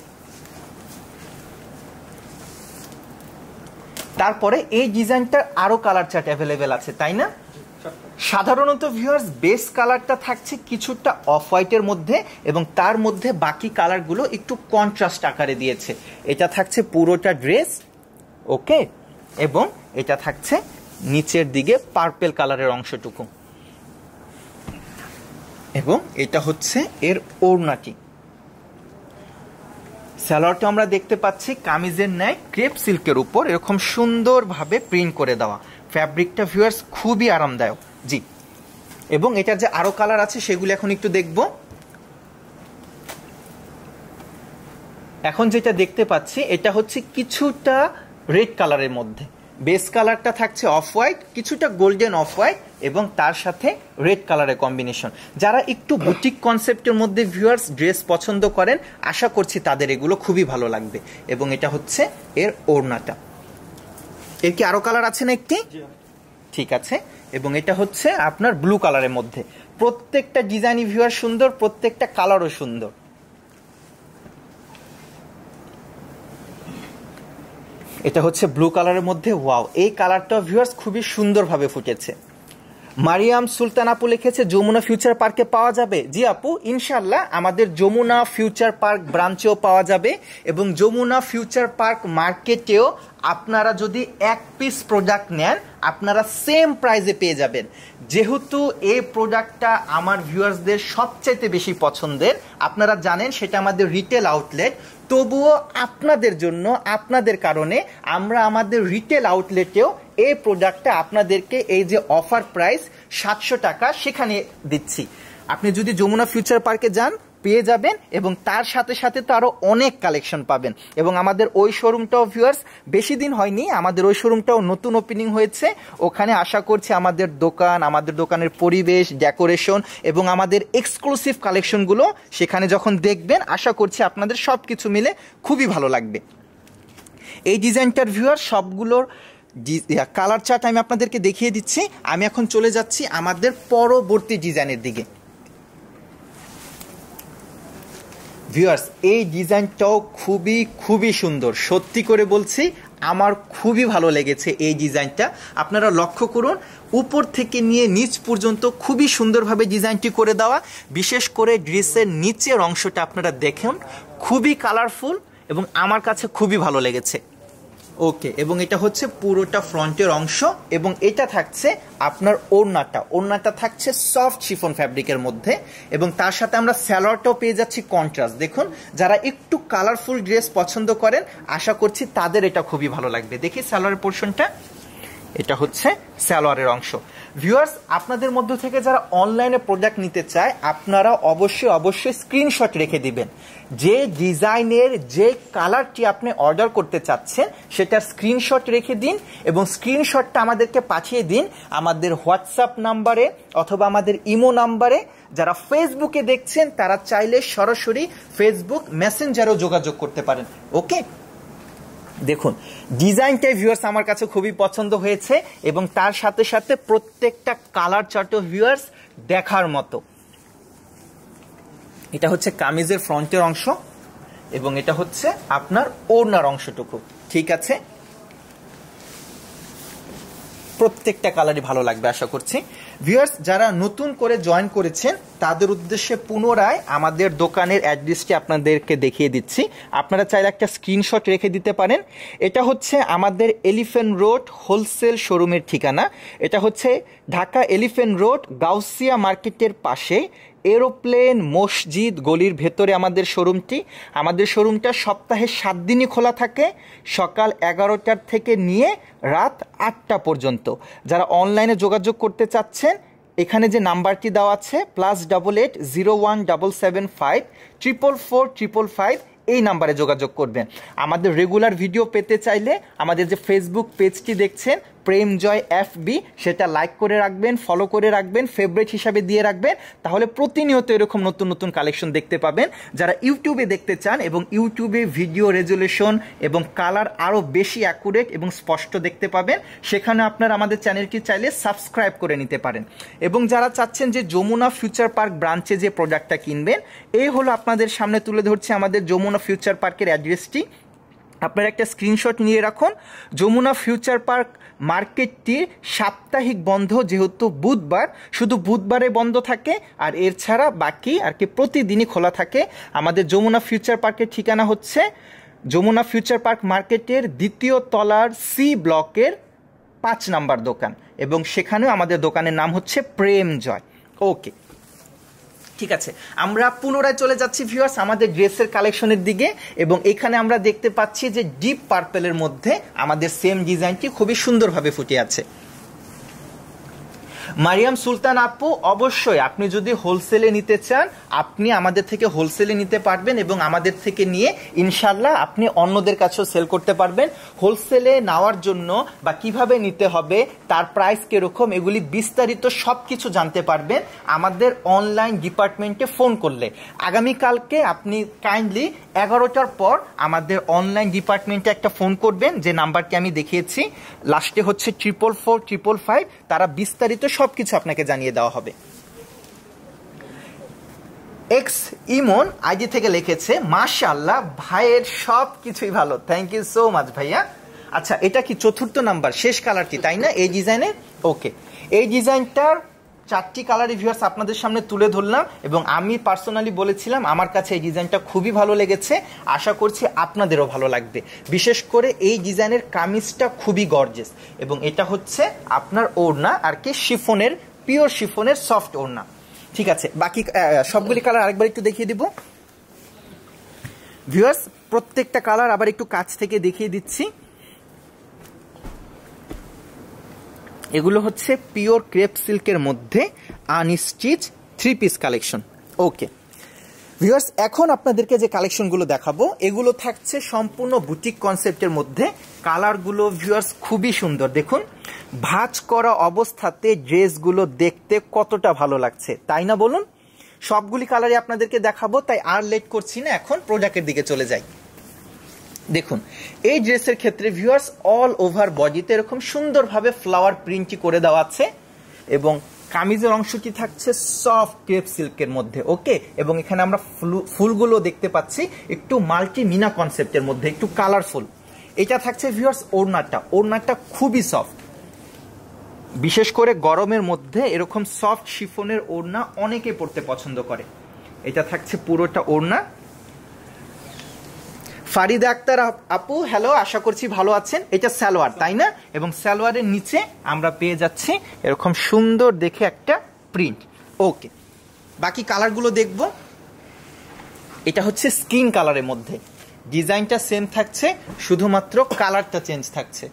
তারপরে এই ডিজাইনটার আরো কালার চার্ট অ্যাভেলেবেল আছে, তাই না? সাধারণত ভিউয়ার্স বেস কালারটা থাকছে কিছুটা অফ হোয়াইটের মধ্যে, এবং তার মধ্যে বাকি কালারগুলো একটু কন্ট্রাস্ট আকারে দিয়েছে। এটা থাকছে পুরোটা ড্রেস। ওকে, এবং এটা থাকছে নিচের দিকে পার্পেল কালারের অংশটুকু, এবং এটা হচ্ছে এর ওড়নাটি। সালোয়ারটা আমরা দেখতে পাচ্ছি কামিজের ন্যায় ক্রেপ সিল্কের উপর এরকম সুন্দরভাবে প্রিন্ট করে দেওয়া। ফ্যাব্রিকটা ভিউয়ার্স খুবই আরামদায়ক। জি, এবং এটার যে আরো কালার আছে সেগুলো এখন একটু দেখব। এখন যেটা দেখতে পাচ্ছি এটা হচ্ছে কিছুটা রেড কালারের মধ্যে, বেস কালারটা থাকছে অফ হোয়াইট, কিছুটা গোল্ডেন অফ হোয়াইট, এবং তার সাথে রেড কালারের কম্বিনেশন। যারা একটু বুটিক কনসেপ্টের মধ্যে ভিউয়ার্স ড্রেস পছন্দ করেন, আশা করছি তাদের এগুলো খুবই ভালো লাগবে। এবং এটা হচ্ছে এর ওড়নাটা। এর কি আরো কালার আছে না একটি? ঠিক আছে, এবং এটা হচ্ছে আপনার ব্লু কালারের মধ্যে। প্রত্যেকটা ডিজাইনই ভিউয়ার সুন্দর, প্রত্যেকটা কালারও সুন্দর। এটা হচ্ছে ব্লু কালারের মধ্যে। ওয়াও, এই কালারটা ভিউয়ার্স খুবই সুন্দরভাবে ফুটেছে। মারিয়াম সুলতান আপু লিখেছে যমুনা ফিউচার পার্কে পাওয়া যাবে। জি আপু, ইনশাল্লাহ আমাদের যমুনা ফিউচার পার্ক ব্রাঞ্চেও পাওয়া যাবে, এবং যমুনা ফিউচার পার্ক মার্কেটেও আপনারা যদি এক পিস প্রোডাক্ট নেন আপনারা সেম প্রাইসে পেয়ে যাবেন। যেহেতু এই প্রোডাক্টটা আমার ভিউয়ার্সদের সবচাইতে বেশি পছন্দের, আপনারা জানেন সেটা আমাদের রিটেল আউটলেট, তবুও আপনাদের জন্য, আপনাদের কারণে আমরা আমাদের রিটেল আউটলেটেও এই প্রোডাক্টটা আপনাদেরকে এই যে অফার প্রাইস 700 টাকা সেখানে দিচ্ছি। আপনি যদি যমুনা ফিউচার পার্কে যান পেয়ে যাবেন, এবং তার সাথে সাথে তো আরো অনেক কালেকশন পাবেন। এবং আমাদের ওই শোরুমটাও ভিউয়ার্স বেশি দিন হয়নি, আমাদের ওই শোরুমটাও নতুন ওপেনিং হয়েছে। ওখানে আশা করছি আমাদের দোকান, আমাদের দোকানের পরিবেশ, ডেকোরেশন এবং আমাদের এক্সক্লুসিভ কালেকশনগুলো সেখানে যখন দেখবেন, আশা করছি আপনাদের সব কিছু মিলে খুবই ভালো লাগবে। এই ডিজাইনটার ভিউয়ার সবগুলোর কালার চার্ট আমি আপনাদেরকে দেখিয়ে দিচ্ছি। আমি এখন চলে যাচ্ছি আমাদের পরবর্তী ডিজাইনের দিকে। ভিউয়ার্স, এই ডিজাইনটাও খুবই খুবই সুন্দর, সত্যি করে বলছি আমার খুবই ভালো লেগেছে এই ডিজাইনটা। আপনারা লক্ষ্য করুন, উপর থেকে নিয়ে নিচ পর্যন্ত খুবই সুন্দরভাবে ডিজাইনটি করে দেওয়া। বিশেষ করে ড্রেসের নিচের অংশটা আপনারা দেখুন, খুবই কালারফুল এবং আমার কাছে খুবই ভালো লেগেছে। ওকে, এবং এটা হচ্ছে পুরোটা ফ্রন্টের অংশ, এবং এটা থাকছে আপনার ওড়নাটা থাকছে সফট শিফন ফ্যাব্রিকের মধ্যে, এবং তার সাথে আমরা সালোয়ারটাও পেয়ে যাচ্ছি কন্ট্রাস্ট। দেখুন, যারা একটু কালারফুল ড্রেস পছন্দ করেন আশা করছি তাদের এটা খুবই ভালো লাগবে। দেখি সালোয়ারের পোর্শনটা, এটা হচ্ছে সালোয়ারের অংশ। ভিউয়ার্স, আপনাদের মধ্য থেকে যারা অনলাইনে প্রোডাক্ট নিতে চায় আপনারা অবশ্যই স্ক্রিনশট রেখে দিবেন। যে ডিজাইনের যে কালারটি আপনি অর্ডার করতে চাচ্ছেন সেটার স্ক্রিনশট রেখে দিন, এবং স্ক্রিনশটটা আমাদেরকে পাঠিয়ে দিন আমাদের হোয়াটসঅ্যাপ নাম্বারে অথবা আমাদের ইমো নাম্বারে। যারা ফেসবুকে দেখছেন তারা চাইলে সরাসরি ফেসবুক মেসেঞ্জারেও যোগাযোগ করতে পারেন। ওকে, দেখুন ডিজাইনটাই ভিউয়ার্স আমার কাছে খুবই পছন্দ হয়েছে, এবং তার সাথে সাথে প্রত্যেকটা কালার চার্টও ভিউয়ার্স দেখার মতো। এটা হচ্ছে কামিজের ফ্রন্টের অংশ, এবং এটা হচ্ছে আপনার ওড়নার অংশটুকু। ঠিক আছে, প্রত্যেকটা কালারই ভালো লাগবে আশা করছি। ভিউয়ার্স, যারা নতুন করে জয়েন করেছেন তাদের উদ্দেশ্যে পুনরায় আমাদের দোকানের অ্যাড্রেসটি আপনাদেরকে দেখিয়ে দিচ্ছি। আপনারা চাইলে একটা স্ক্রিনশট রেখে দিতে পারেন। এটা হচ্ছে আমাদের এলিফ্যান্ট রোড হোলসেল শোরুমের ঠিকানা। এটা হচ্ছে ঢাকা এলিফ্যান্ট রোড গাউসিয়া মার্কেটের পাশে এরোপ্লেন মসজিদ গলির ভেতরে আমাদের শোরুমটি। আমাদের শোরুমটা সপ্তাহে 7 দিনই খোলা থাকে, সকাল 11টার থেকে নিয়ে রাত 8টা পর্যন্ত। যারা অনলাইনে যোগাযোগ করতে চাচ্ছেন, এখানে যে নাম্বারটি দেওয়া আছে +88 0175 444 এই নাম্বারে যোগাযোগ করবেন। আমাদের রেগুলার ভিডিও পেতে চাইলে আমাদের যে ফেসবুক পেজটি দেখছেন প্রেম জয় FB, সেটা লাইক করে রাখবেন, ফলো করে রাখবেন, ফেভারিট হিসাবে দিয়ে রাখবেন, তাহলে প্রতিনিয়ত এরকম নতুন নতুন কালেকশন দেখতে পাবেন। যারা ইউটিউবে দেখতে চান এবং ইউটিউবে ভিডিও রেজুলেশন এবং কালার আরও বেশি অ্যাকুরেট এবং স্পষ্ট দেখতে পাবেন, সেখানে আপনারা আমাদের চ্যানেলটি চাইলে সাবস্ক্রাইব করে নিতে পারেন। এবং যারা চাচ্ছেন যে যমুনা ফিউচার পার্ক ব্রাঞ্চে যে প্রোডাক্টটা কিনবেন, এই হলো আপনাদের সামনে তুলে ধরছে আমাদের যমুনা ফিউচার পার্কের অ্যাড্রেসটি। আপনারা একটা স্ক্রিনশট নিয়ে রাখুন। যমুনা ফিউচার পার্ক মার্কেটটির সাপ্তাহিক বন্ধ, যেহেতু বুধবার, শুধু বুধবারে বন্ধ থাকে, আর এর ছাড়া বাকি আর কি প্রতিদিনই খোলা থাকে। আমাদের যমুনা ফিউচার পার্কের ঠিকানা হচ্ছে যমুনা ফিউচার পার্ক মার্কেটের 2য় তলার C ব্লকের 5 নাম্বার দোকান, এবং সেখানেও আমাদের দোকানের নাম হচ্ছে প্রেম জয়। ওকে, ঠিক আছে, আমরা পুনরায় চলে যাচ্ছি ভিউয়ার্স আমাদের ড্রেসের কালেকশনের দিকে। এবং এখানে আমরা দেখতে পাচ্ছি যে ডিপ পার্পেলের মধ্যে আমাদের সেম ডিজাইনটি খুবই সুন্দরভাবে ফুটে আছে। মারিয়াম সুলতান আপু, অবশ্যই আপনি যদি হোলসেলে নিতে চান আপনি আমাদের থেকে হোলসেলে নিতে পারবেন, এবং আমাদের থেকে নিয়ে ইনশাল্লাহ আপনি অন্যদের কাছেও সেল করতে পারবেন। হোলসেলে নেওয়ার জন্য বা কিভাবে নিতে হবে, তার প্রাইস কিরকম, এগুলি বিস্তারিত সব কিছু জানতে পারবেন আমাদের অনলাইন ডিপার্টমেন্টে ফোন করলে। আগামীকালকে আপনি কাইন্ডলি 11টার পর আমাদের অনলাইন ডিপার্টমেন্টে একটা ফোন করবেন, যে নাম্বারটি আমি দেখিয়েছি, লাস্টে হচ্ছে 444 তারা বিস্তারিত সবকিছু আপনাকে জানিয়ে দেওয়া হবে। এক্স ইমন আইডি থেকে লিখেছে, মাশাআল্লাহ ভাইয়ের সব কিছুই ভালো, থ্যাংক ইউ সো মাচ ভাইয়া। আচ্ছা, এটা কি 4র্থ নাম্বার শেষ কালারটি, তাই না, এই ডিজাইনের? ওকে, এই ডিজাইনটার 4টি কালার ভিউয়ার্স আপনাদের সামনে তুলে ধরলাম, এবং আমি পার্সোনালি বলেছিলাম আমার কাছে এই ডিজাইনটা খুবই ভালো লেগেছে, আশা করছি আপনাদেরও ভালো লাগবে। বিশেষ করে এই ডিজাইনের কামিজটা খুবই গর্জিয়াস, এবং এটা হচ্ছে আপনার ওড়না আর কি শিফনের, পিওর শিফনের সফট ওড়না। ঠিক আছে, বাকি সবগুলি কালার আরেকবার একটু দেখিয়ে দিব ভিউয়ার্স। প্রত্যেকটা কালার আবার একটু কাছ থেকে দেখিয়ে দিচ্ছি। এগুলো হচ্ছে পিওর ক্রেপ সিল্কের মধ্যে unstitch 3 piece collection. Okay viewers, এখন আপনাদেরকে যে কালেকশনগুলো দেখাবো এগুলো থাকছে সম্পূর্ণ বুটিক কনসেপ্টের মধ্যে। কালারগুলো ভিউয়ার্স খুবই সুন্দর, দেখুন ভাঁজ করা অবস্থাতে ড্রেসগুলো দেখতে কতটা ভালো লাগছে, তাই না বলুন? সবগুলি কালারই আপনাদেরকে দেখাবো, তাই আর লেট করছি না, এখন প্রোডাক্টের দিকে চলে যাই। দেখুন এই ড্রেসের ক্ষেত্রে ভিউয়ার্স অল ওভার বডিতে এরকম সুন্দরভাবে ফ্লাওয়ার প্রিন্টটি করে দেওয়া আছে, এবং কামিজের অংশটি থাকছে সফট ক্রেপ সিল্কের মধ্যে। ওকে, এবং এখানে আমরা ফুলগুলো দেখতে পাচ্ছি একটু মাল্টি মিনা কনসেপ্টের মধ্যে, একটু কালারফুল। এটা থাকছে ভিউয়ার্স ওড়নাটা খুবই সফট, বিশেষ করে গরমের মধ্যে এরকম সফট শিফনের ওড়না অনেকে পড়তে পছন্দ করে। এটা থাকছে পুরোটা ওড়না। ফারিদা আক্তার আপু, হ্যালো, আশা করছি ভালো আছেন। এটা সালোয়ার, তাই না? এবং সালোয়ারের নিচে আমরা পেয়ে যাচ্ছি এরকম সুন্দর দেখে একটা প্রিন্ট। ওকে, বাকি কালারগুলো দেখব। এটা হচ্ছে স্কিন কালারের মধ্যে, ডিজাইনটা সেম থাকছে, শুধুমাত্র কালারটা চেঞ্জ থাকছে।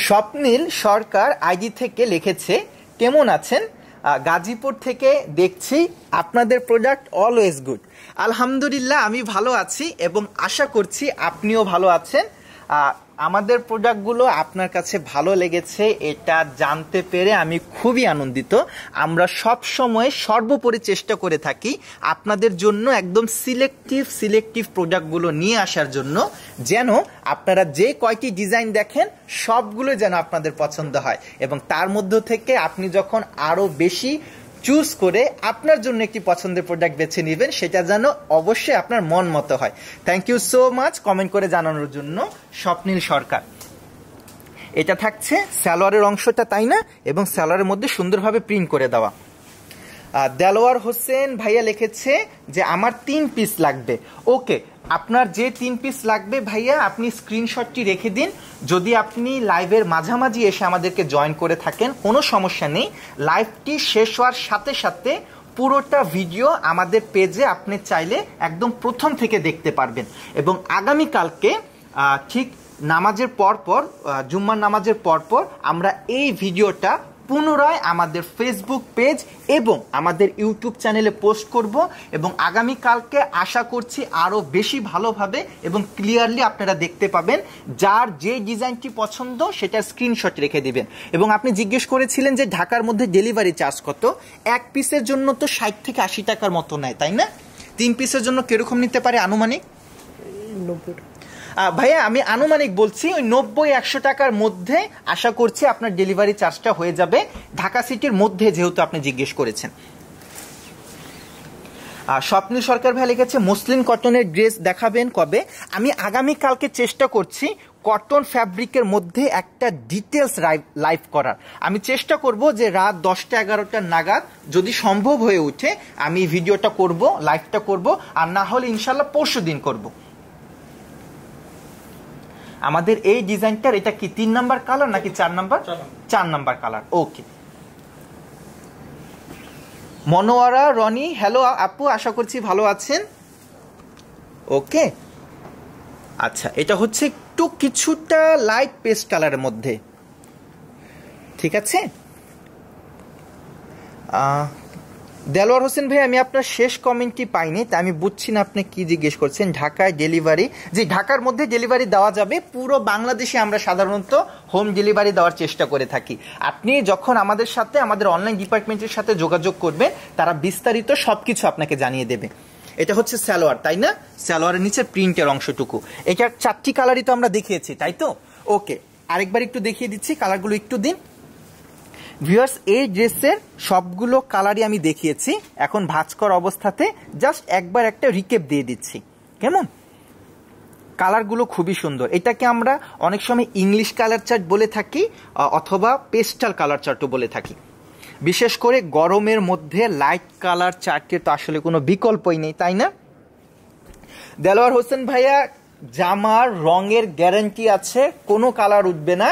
স্বপ্নীল সরকার আইডি থেকে লিখেছে, কেমন আছেন? গাজীপুর থেকে দেখছি, আপনাদের প্রোডাক্ট অলওয়েজ গুড। আলহামদুলিল্লাহ আমি ভালো আছি, এবং আশা করছি আপনিও ভালো আছেন। আমাদের প্রোডাক্টগুলো আপনার কাছে ভালো লেগেছে এটা জানতে পেরে আমি খুবই আনন্দিত। আমরা সব সময় সর্বোপরি চেষ্টা করে থাকি আপনাদের জন্য একদম সিলেক্টিভ প্রোডাক্টগুলো নিয়ে আসার জন্য, যেন আপনারা যে কয়টি ডিজাইন দেখেন সবগুলো যেন আপনাদের পছন্দ হয়, এবং তার মধ্য থেকে আপনি যখন আরও বেশি চুজ করে আপনার জন্য একটি পছন্দের প্রোডাক্ট বেছে নেবেন, সেটা যেন অবশ্যই আপনার মন মতো হয়। Thank you so much comment করে জানানোর জন্য স্বপ্নীল সরকার। এটা থাকছে সালোয়ারের অংশটা, তাই না? এবং সালোয়ারের মধ্যে সুন্দরভাবে প্রিন্ট করে দেওয়া। দেলোয়ার হোসেন ভাইয়া লিখেছে যে আমার 3 পিস লাগবে। ওকে, আপনার যে 3 পিস লাগবে ভাইয়া, আপনি স্ক্রিনশটটি রেখে দিন। যদি আপনি লাইভের মাঝামাঝি এসে আমাদেরকে জয়েন করে থাকেন, কোনো সমস্যা নেই। লাইভটি শেষ হওয়ার সাথে সাথে পুরোটা ভিডিও আমাদের পেজে আপনি চাইলে একদম প্রথম থেকে দেখতে পারবেন। এবং আগামীকালকে ঠিক নামাজের পরপর, জুম্মার নামাজের পরপর আমরা এই ভিডিওটা পুনরায় আমাদের ফেসবুক পেজ এবং আমাদের ইউটিউব চ্যানেলে পোস্ট করব। এবং আগামীকালকে আশা করছি আরও বেশি ভালোভাবে এবং ক্লিয়ারলি আপনারা দেখতে পাবেন। যার যে ডিজাইনটি পছন্দ সেটার স্ক্রিনশট রেখে দিবেন। এবং আপনি জিজ্ঞেস করেছিলেন যে ঢাকার মধ্যে ডেলিভারি চার্জ কত। 1 পিসের জন্য তো 60 থেকে 80 টাকার মতো নেয়, তাই না? 3 পিসের জন্য কিরকম নিতে পারে আনুমানিক? 90 ভাইয়া আমি আনুমানিক বলছি, ওই 90-100 টাকার মধ্যে আশা করছি আপনার ডেলিভারি চার্জটা হয়ে যাবে, ঢাকা সিটির মধ্যে যেহেতু আপনি জিজ্ঞেস করেছেন। স্বপ্নীল সরকার ভাই লিখেছে মসলিন কটনের ড্রেস দেখাবেন কবে? আমি আগামীকালকে চেষ্টা করছি কটন ফ্যাব্রিকের মধ্যে একটা ডিটেলস লাইভ করার। আমি চেষ্টা করব যে রাত 10টা-11টা নাগাদ যদি সম্ভব হয়ে ওঠে আমি ভিডিওটা করব, লাইভটা করব, আর না হলে ইনশাল্লাহ পরশু দিন করব। আমাদের এই ডিজাইনটার এটা কি 3 নাম্বার কালার নাকি 4 number? 4 number colour. Okay, Monowara Roni, hello আপু, আশা করছি ভালো আছেন। ওকে, আচ্ছা, এটা হচ্ছে একটু কিছুটা লাইট পেস্ট কালারের মধ্যে, ঠিক আছে। দেলোয়ার হোসেন ভাই, আমি আপনার শেষ কমেন্টটি পাইনি, তা আমি বুঝছি না আপনি কি জিজ্ঞেস করছেন। ঢাকায় ডেলিভারি, যে ঢাকার মধ্যে ডেলিভারি দেওয়া যাবে, পুরো বাংলাদেশে আমরা সাধারণত হোম ডেলিভারি দেওয়ার চেষ্টা করে থাকি। আপনি যখন আমাদের সাথে, আমাদের অনলাইন ডিপার্টমেন্টের সাথে যোগাযোগ করবেন, তারা বিস্তারিত সবকিছু আপনাকে জানিয়ে দেবে। এটা হচ্ছে সালোয়ার, তাই না? সালোয়ারের নিচে প্রিন্টের অংশটুকু। এটার 4টি কালারই তো আমরা দেখিয়েছি, তাই তো? ওকে, আরেকবার একটু দেখিয়ে দিচ্ছি, কালারগুলো একটু দিন। ভিউয়ার্স, এই ড্রেসের সবগুলো কালারই আমি দেখিয়েছি, এখন ভাঁজ করা অবস্থাতে জাস্ট একবার একটা রিকেপ দিয়ে দিচ্ছি, কেমন? কালারগুলো খুবই সুন্দর। এটাকে আমরা অনেক সময় ইংলিশ কালার চার্ট বলে থাকি অথবা পেস্টাল কালার চার্টও বলে থাকি। বিশেষ করে গরমের মধ্যে লাইট কালার চার্টের তো আসলে কোনো বিকল্পই নেই, তাই না? দেলোয়ার হোসেন ভাইয়া, জামার রঙের গ্যারান্টি আছে, কোনো কালার উঠবে না।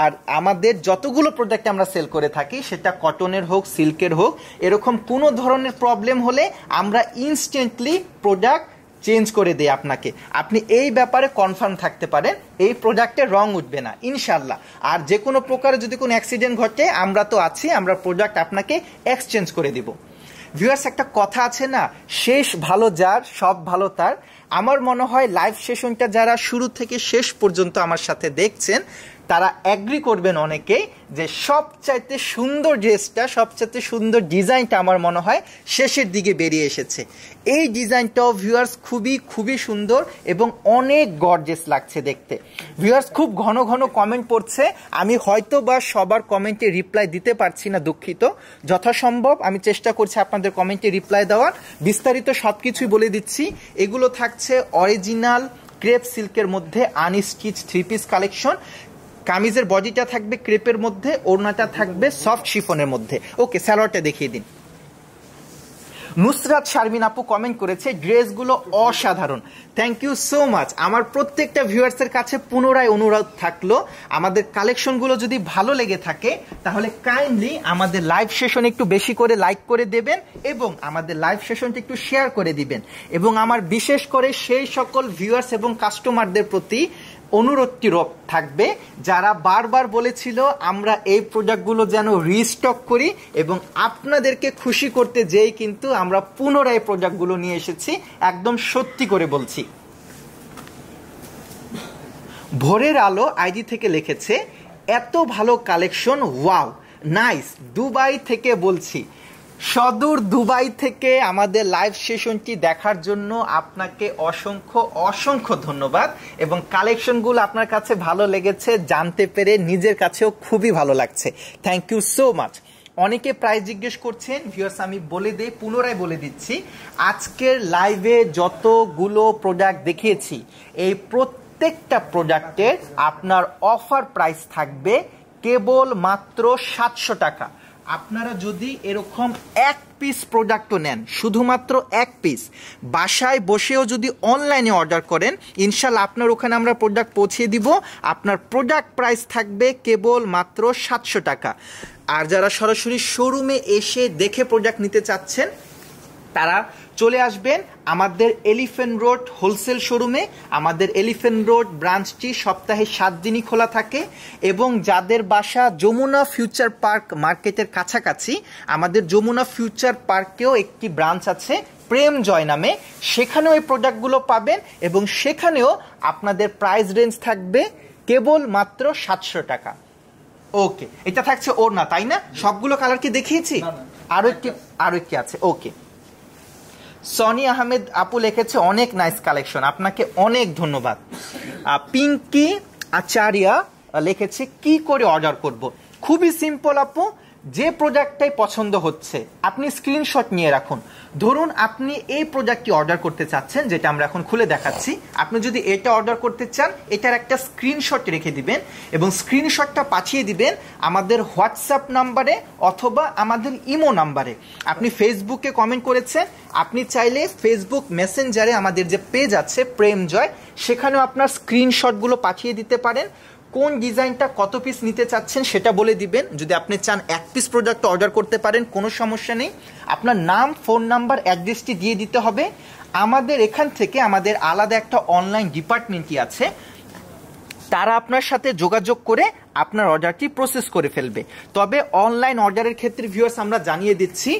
আর আমাদের যতগুলো প্রোডাক্ট আমরা সেল করে থাকি, সেটা কটনের হোক, সিল্কের হোক, এরকম কোনো ধরনের প্রবলেম হলে আমরা ইনস্ট্যান্টলি প্রোডাক্ট চেঞ্জ করে দেই আপনাকে। আপনি এই ব্যাপারে কনফার্ম থাকতে পারেন, এই প্রোডাক্টের রং উঠবে না ইনশাল্লাহ। আর যে কোনো প্রকারে যদি কোনো অ্যাক্সিডেন্ট ঘটে, আমরা তো আছি, আমরা প্রোডাক্ট আপনাকে এক্সচেঞ্জ করে দিব। ভিউয়ার্স, একটা কথা আছে না, শেষ ভালো যার, সব ভালো তার। আমার মনে হয় লাইভ সেশনটা যারা শুরু থেকে শেষ পর্যন্ত আমার সাথে দেখছেন, তারা অ্যাগ্রি করবেন অনেকেই যে সবচাইতে সুন্দর ড্রেসটা, সবচাইতে সুন্দর ডিজাইনটা আমার মনে হয় শেষের দিকে বেরিয়ে এসেছে। এই ডিজাইনটাও ভিউয়ার্স খুবই খুবই সুন্দর এবং অনেক গর্জিয়াস লাগছে দেখতে। ভিউয়ার্স, খুব ঘন ঘন কমেন্ট পড়ছে, আমি হয়তো বা সবার কমেন্টে রিপ্লাই দিতে পারছি না, দুঃখিত। যথাসম্ভব আমি চেষ্টা করছি আপনাদের কমেন্টে রিপ্লাই দেওয়ার। বিস্তারিত সব কিছুই বলে দিচ্ছি। এগুলো থাকছে অরিজিনাল ক্রেপ সিল্কের মধ্যে আনস্টিচ 3 পিস কালেকশন। কামিজের বডিটা থাকবে ক্রেপের মধ্যে, ওড়নাটা থাকবে সফট শিফনের মধ্যে। ওকে, সালোয়ারটা দেখিয়ে দিন। নুসরাত শারমিন আপু কমেন্ট করেছে ড্রেসগুলো অসাধারণ। Thank you so much. আমার প্রত্যেকটা ভিউয়ার্সের কাছে পুনরায় অনুরোধ থাকলো, আমাদের কালেকশনগুলো যদি ভালো লেগে থাকে তাহলে কাইন্ডলি আমাদের লাইভ সেশন একটু বেশি করে লাইক করে দেবেন এবং আমাদের লাইভ সেশনটা একটু শেয়ার করে দিবেন। এবং আমার বিশেষ করে সেই সকল ভিউয়ার্স এবং কাস্টমারদের প্রতি অনুরোধটি থাকবে যারা বারবার বলেছিল আমরা এই প্রোডাক্টগুলো যেন রিস্টক করি, এবং আপনাদেরকে খুশি করতে যেই কিন্তু আমরা পুনরায় প্রোডাক্টগুলো নিয়ে এসেছি। একদম সত্যি করে বলছি। ভোরের আলো আইডি থেকে লিখেছে এত ভালো কালেকশন, ওয়াও নাইস। দুবাই থেকে বলছি, সদূর দুবাই থেকে আমাদের লাইভ সেশনটি দেখার জন্য আপনাকে অসংখ্য অসংখ্য ধন্যবাদ। এবং কালেকশনগুলো আপনার কাছে ভালো লেগেছে জানতে পেরে নিজের কাছেও খুবই ভালো লাগছে। Thank you so much. অনেকে প্রাইস জিজ্ঞেস করছেন, ভিউয়ার্স আমি বলে দেই, পুনরায় বলে দিচ্ছি, আজকের লাইভে যতগুলো প্রোডাক্ট দেখিয়েছি এই প্রত্যেকটা প্রোডাক্টের আপনার অফার প্রাইস থাকবে কেবল মাত্র 700 টাকা। আপনারা যদি এরকম এক পিস প্রোডাক্টও নেন, শুধুমাত্র এক পিস, বাসায় বসেও যদি অনলাইনে অর্ডার করেন, ইনশাল্লাহ আপনার ওখানে আমরা প্রোডাক্ট পৌঁছে দিব, আপনার প্রোডাক্ট প্রাইস থাকবে কেবল মাত্র 700 টাকা। আর যারা সরাসরি শোরুমে এসে দেখে প্রোডাক্ট নিতে চাচ্ছেন তারা চলে আসবেন আমাদের এলিফ্যান্ট রোড হোলসেল শোরুমে। আমাদের এলিফ্যান্ট রোড ব্রাঞ্চটি সপ্তাহে 7 দিনই খোলা থাকে, এবং যাদের বাসা যমুনা ফিউচার পার্ক মার্কেটের কাছাকাছি, আমাদের যমুনা ফিউচার পার্কেও একটি ব্রাঞ্চ আছে প্রেম জয় নামে, সেখানেও এই প্রোডাক্টগুলো পাবেন, এবং সেখানেও আপনাদের প্রাইস রেঞ্জ থাকবে কেবল মাত্র 700 টাকা। ওকে, এটা থাকছে ওড়না, তাই না? সবগুলো কালার কি দেখিয়েছি? আরো একটি আছে। ওকে, সনি আহমেদ আপু লিখেছে অনেক নাইস কালেকশন, আপনাকে অনেক ধন্যবাদ। পিঙ্কি আচারিয়া লিখেছে কি করে অর্ডার করব? খুবই সিম্পল আপু, যে প্রোডাক্টটাই পছন্দ হচ্ছে আপনি স্ক্রিনশট নিয়ে রাখুন। ধরুন আপনি এই প্রোডাক্টটি অর্ডার করতে চাচ্ছেন, যেটা আমরা এখন খুলে দেখাচ্ছি। আপনি যদি এটা অর্ডার করতে চান, এটার একটা স্ক্রিনশট রেখে দিবেন এবং স্ক্রিনশটটা পাঠিয়ে দিবেন আমাদের হোয়াটসঅ্যাপ নাম্বারে অথবা আমাদের ইমো নাম্বারে। আপনি ফেসবুকে কমেন্ট করেছেন, আপনি চাইলে ফেসবুক মেসেঞ্জারে আমাদের যে পেজ আছে প্রেম জয়, সেখানেও আপনার স্ক্রিনশটগুলো পাঠিয়ে দিতে পারেন। কোন ডিজাইনটা কত পিস নিতে চাচ্ছেন সেটা বলে দিবেন। যদি আপনি চান এক পিস প্রোডাক্ট অর্ডার করতে পারেন, কোনো সমস্যা নেই। আপনার নাম, ফোন নাম্বার, অ্যাড্রেসটি দিয়ে দিতে হবে। আমাদের এখান থেকে আমাদের আলাদা একটা অনলাইন ডিপার্টমেন্টই আছে, তারা আপনার সাথে যোগাযোগ করে আপনার অর্ডারটি প্রসেস করে ফেলবে। তবে অনলাইন অর্ডারের ক্ষেত্রে ভিউয়ার্স আমরা জানিয়ে দিচ্ছি,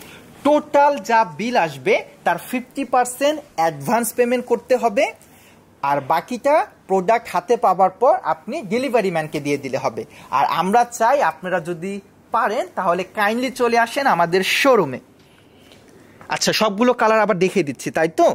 টোটাল যা বিল আসবে তার 50% অ্যাডভান্স পেমেন্ট করতে হবে, আর বাকিটা প্রোডাক্ট হাতে পাওয়ার পর আপনি ডেলিভারি ম্যানকে দিয়ে দিলে হবে। আর আমরা চাই আপনারা যদি পারেন তাহলে কাইন্ডলি চলে আসেন আমাদের শোরুমে। আচ্ছা, সবগুলো কালার আবার দেখিয়ে দিচ্ছি, তাই তো?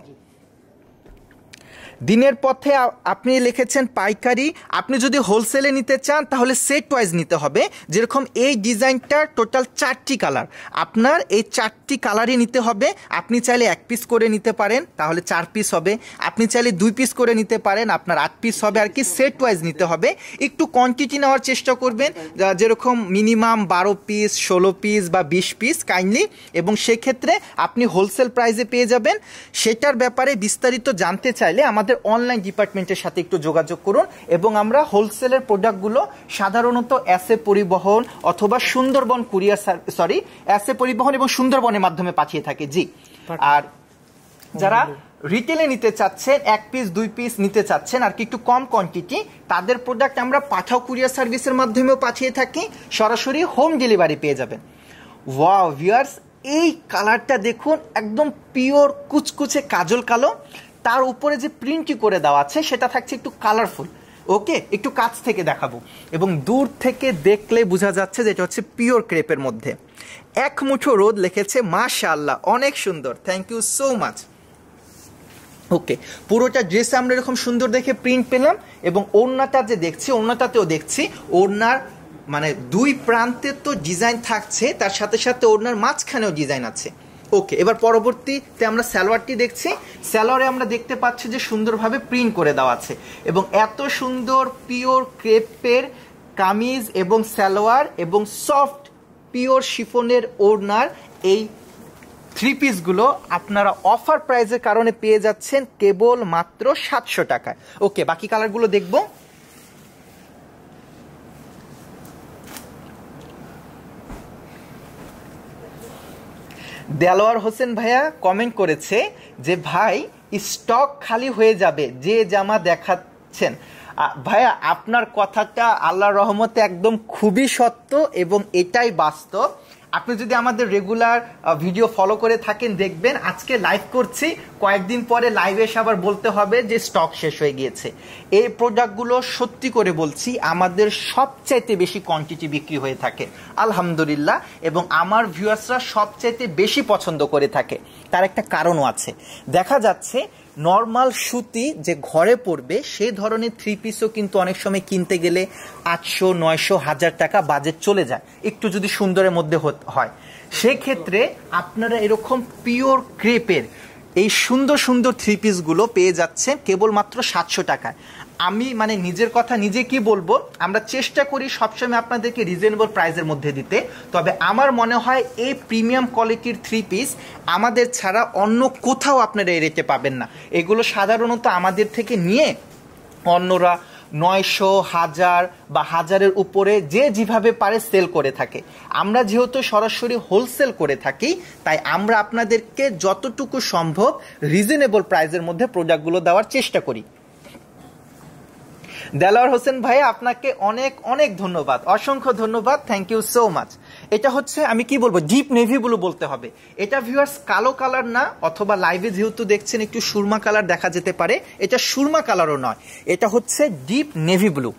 দিনের পথে আপনি লিখেছেন পাইকারি, আপনি যদি হোলসেলে নিতে চান তাহলে সেট ওয়াইজ নিতে হবে। যেরকম এই ডিজাইনটার টোটাল 4টি কালার, আপনার এই 4টি কালারই নিতে হবে। আপনি চাইলে 1 পিস করে নিতে পারেন, তাহলে 4 পিস হবে। আপনি চাইলে 2 পিস করে নিতে পারেন, আপনার 8 পিস হবে। আর কি সেট ওয়াইজ নিতে হবে। একটু কোয়ান্টিটি নেওয়ার চেষ্টা করবেন, যেরকম মিনিমাম 12 পিস, 16 পিস বা 20 পিস কাইন্ডলি, এবং সেক্ষেত্রে আপনি হোলসেল প্রাইসে পেয়ে যাবেন। সেটার ব্যাপারে বিস্তারিত জানতে চাইলে আমাদের অনলাইন ডিপার্টমেন্টের সাথে একটু যোগাযোগ করুন, এবং আমরা হোলসেলের প্রোডাক্টগুলো সাধারণত এসএ পরিবহন অথবা সুন্দরবন কুরিয়ার এসএ পরিবহন এবং সুন্দরবনের মাধ্যমে পাঠিয়ে থাকি। জি, আর যারা রিটেলে নিতে চাচ্ছেন, 1 পিস 2 পিস নিতে চাচ্ছেন আর কি একটু কম কোয়ান্টিটি, তাদের প্রোডাক্ট আমরা পাঠাও কুরিয়ার সার্ভিসের মাধ্যমেও পাঠিয়ে থাকি, সরাসরি হোম ডেলিভারি পেয়ে যাবেন। ওয়াও ভিউয়ার্স, এই কালারটা দেখুন, একদম পিওর কুচকুচে কাজল কালো, তার উপরে যে প্রিন্টটি করে দেওয়া আছে সেটা থাকছে একটু কালারফুল। ওকে, একটু কাছ থেকে দেখাবো, এবং দূর থেকে দেখলে বোঝা যাচ্ছে যে এটা হচ্ছে পিওর ক্রেপের মধ্যে। এক মুঠো রোদ লিখেছে, মাশাআল্লাহ অনেক সুন্দর, থ্যাংক ইউ সো মাচ। ওকে, পুরোটা ড্রেসে আমরা এরকম সুন্দর দেখে প্রিন্ট পেলাম, এবং ওড়নাটা যে দেখছি, ওড়নাটাতেও দেখছি ওড়নার মানে 2 প্রান্তে তো ডিজাইন থাকছে, তার সাথে সাথে ওড়নার মাঝখানেও ডিজাইন আছে। ওকে, এবার পরবর্তীতে আমরা সালোয়ারটি দেখছি। সালোয়ারে আমরা দেখতে পাচ্ছি যে সুন্দরভাবে প্রিন্ট করে দেওয়া আছে, এবং এত সুন্দর পিওর ক্রেপের কামিজ এবং সালোয়ার এবং সফট পিওর শিফনের ওড়নার এই 3 পিসগুলো আপনারা অফার প্রাইসের কারণে পেয়ে যাচ্ছেন কেবল মাত্র 700 টাকায়। ওকে, বাকি কালারগুলো দেখবো। দেলোয়ার হোসেন ভাইয়া কমেন্ট করেছে যে ভাই স্টক খালি হয়ে যাবে যে জামা দেখাচ্ছেন। ভাইয়া, আপনার কথাটা আল্লাহর রহমতে একদম খুবই সত্য, এবং এটাই বাস্তব। আপনি যদি আমাদের রেগুলার ভিডিও ফলো করে থাকেন, দেখবেন আজকে লাইভ করছি, কয়েকদিন পরে লাইভে এসে আবার বলতে হবে যে স্টক শেষ হয়ে গিয়েছে। এই প্রোডাক্টগুলো সত্যি করে বলছি আমাদের সবচাইতে বেশি কোয়ান্টিটি বিক্রি হয়ে থাকে আলহামদুলিল্লাহ, এবং আমার ভিউয়ার্সরা সবচাইতে বেশি পছন্দ করে থাকে। তার একটা কারণও আছে। দেখা যাচ্ছে নর্মাল সুতি যে ঘরে পড়বে সেই ধরনের থ্রি পিসও কিন্তু অনেক সময় কিনতে গেলে 800, 900, 1000 টাকা বাজেট চলে যায়, একটু যদি সুন্দরের মধ্যে হয়। সেক্ষেত্রে আপনারা এরকম পিওর ক্রেপের এই সুন্দর সুন্দর থ্রি পিসগুলো পেয়ে যাচ্ছেন কেবলমাত্র 700 টাকায়। আমি মানে নিজের কথা নিজে কি বলবো, আমরা চেষ্টা করি সবসময় আপনাদেরকে রিজনেবল প্রাইসের মধ্যে দিতে, তবে আমার মনে হয় এই প্রিমিয়াম কোয়ালিটির থ্রি পিস আমাদের ছাড়া অন্য কোথাও আপনারা এই রেটে পাবেন না। এগুলো সাধারণত আমাদের থেকে নিয়ে অন্যরা 900, 1000 বা 1000-এর উপরে যে যেভাবে পারে সেল করে থাকে। আমরা যেহেতু সরাসরি হোলসেল করে থাকি, তাই আমরা আপনাদেরকে যতটুকু সম্ভব রিজনেবল প্রাইসের মধ্যে প্রোডাক্টগুলো দেওয়ার চেষ্টা করি। দেলোয়ার হোসেন ভাই, আপনাকে অনেক অনেক ধন্যবাদ, অসংখ্য ধন্যবাদ, থ্যাংক ইউ সো মাচ। এটা হচ্ছে আমি কি বলবো, ডিপ নেভি ব্লু বলতে হবে। এটা ভিউয়ার্স কালো কালার না, অথবা লাইভে যেহেতু দেখছেন একটু সুরমা কালার দেখা যেতে পারে, এটা সুরমা কালারও নয়, এটা হচ্ছে ডিপ নেভি ব্লু।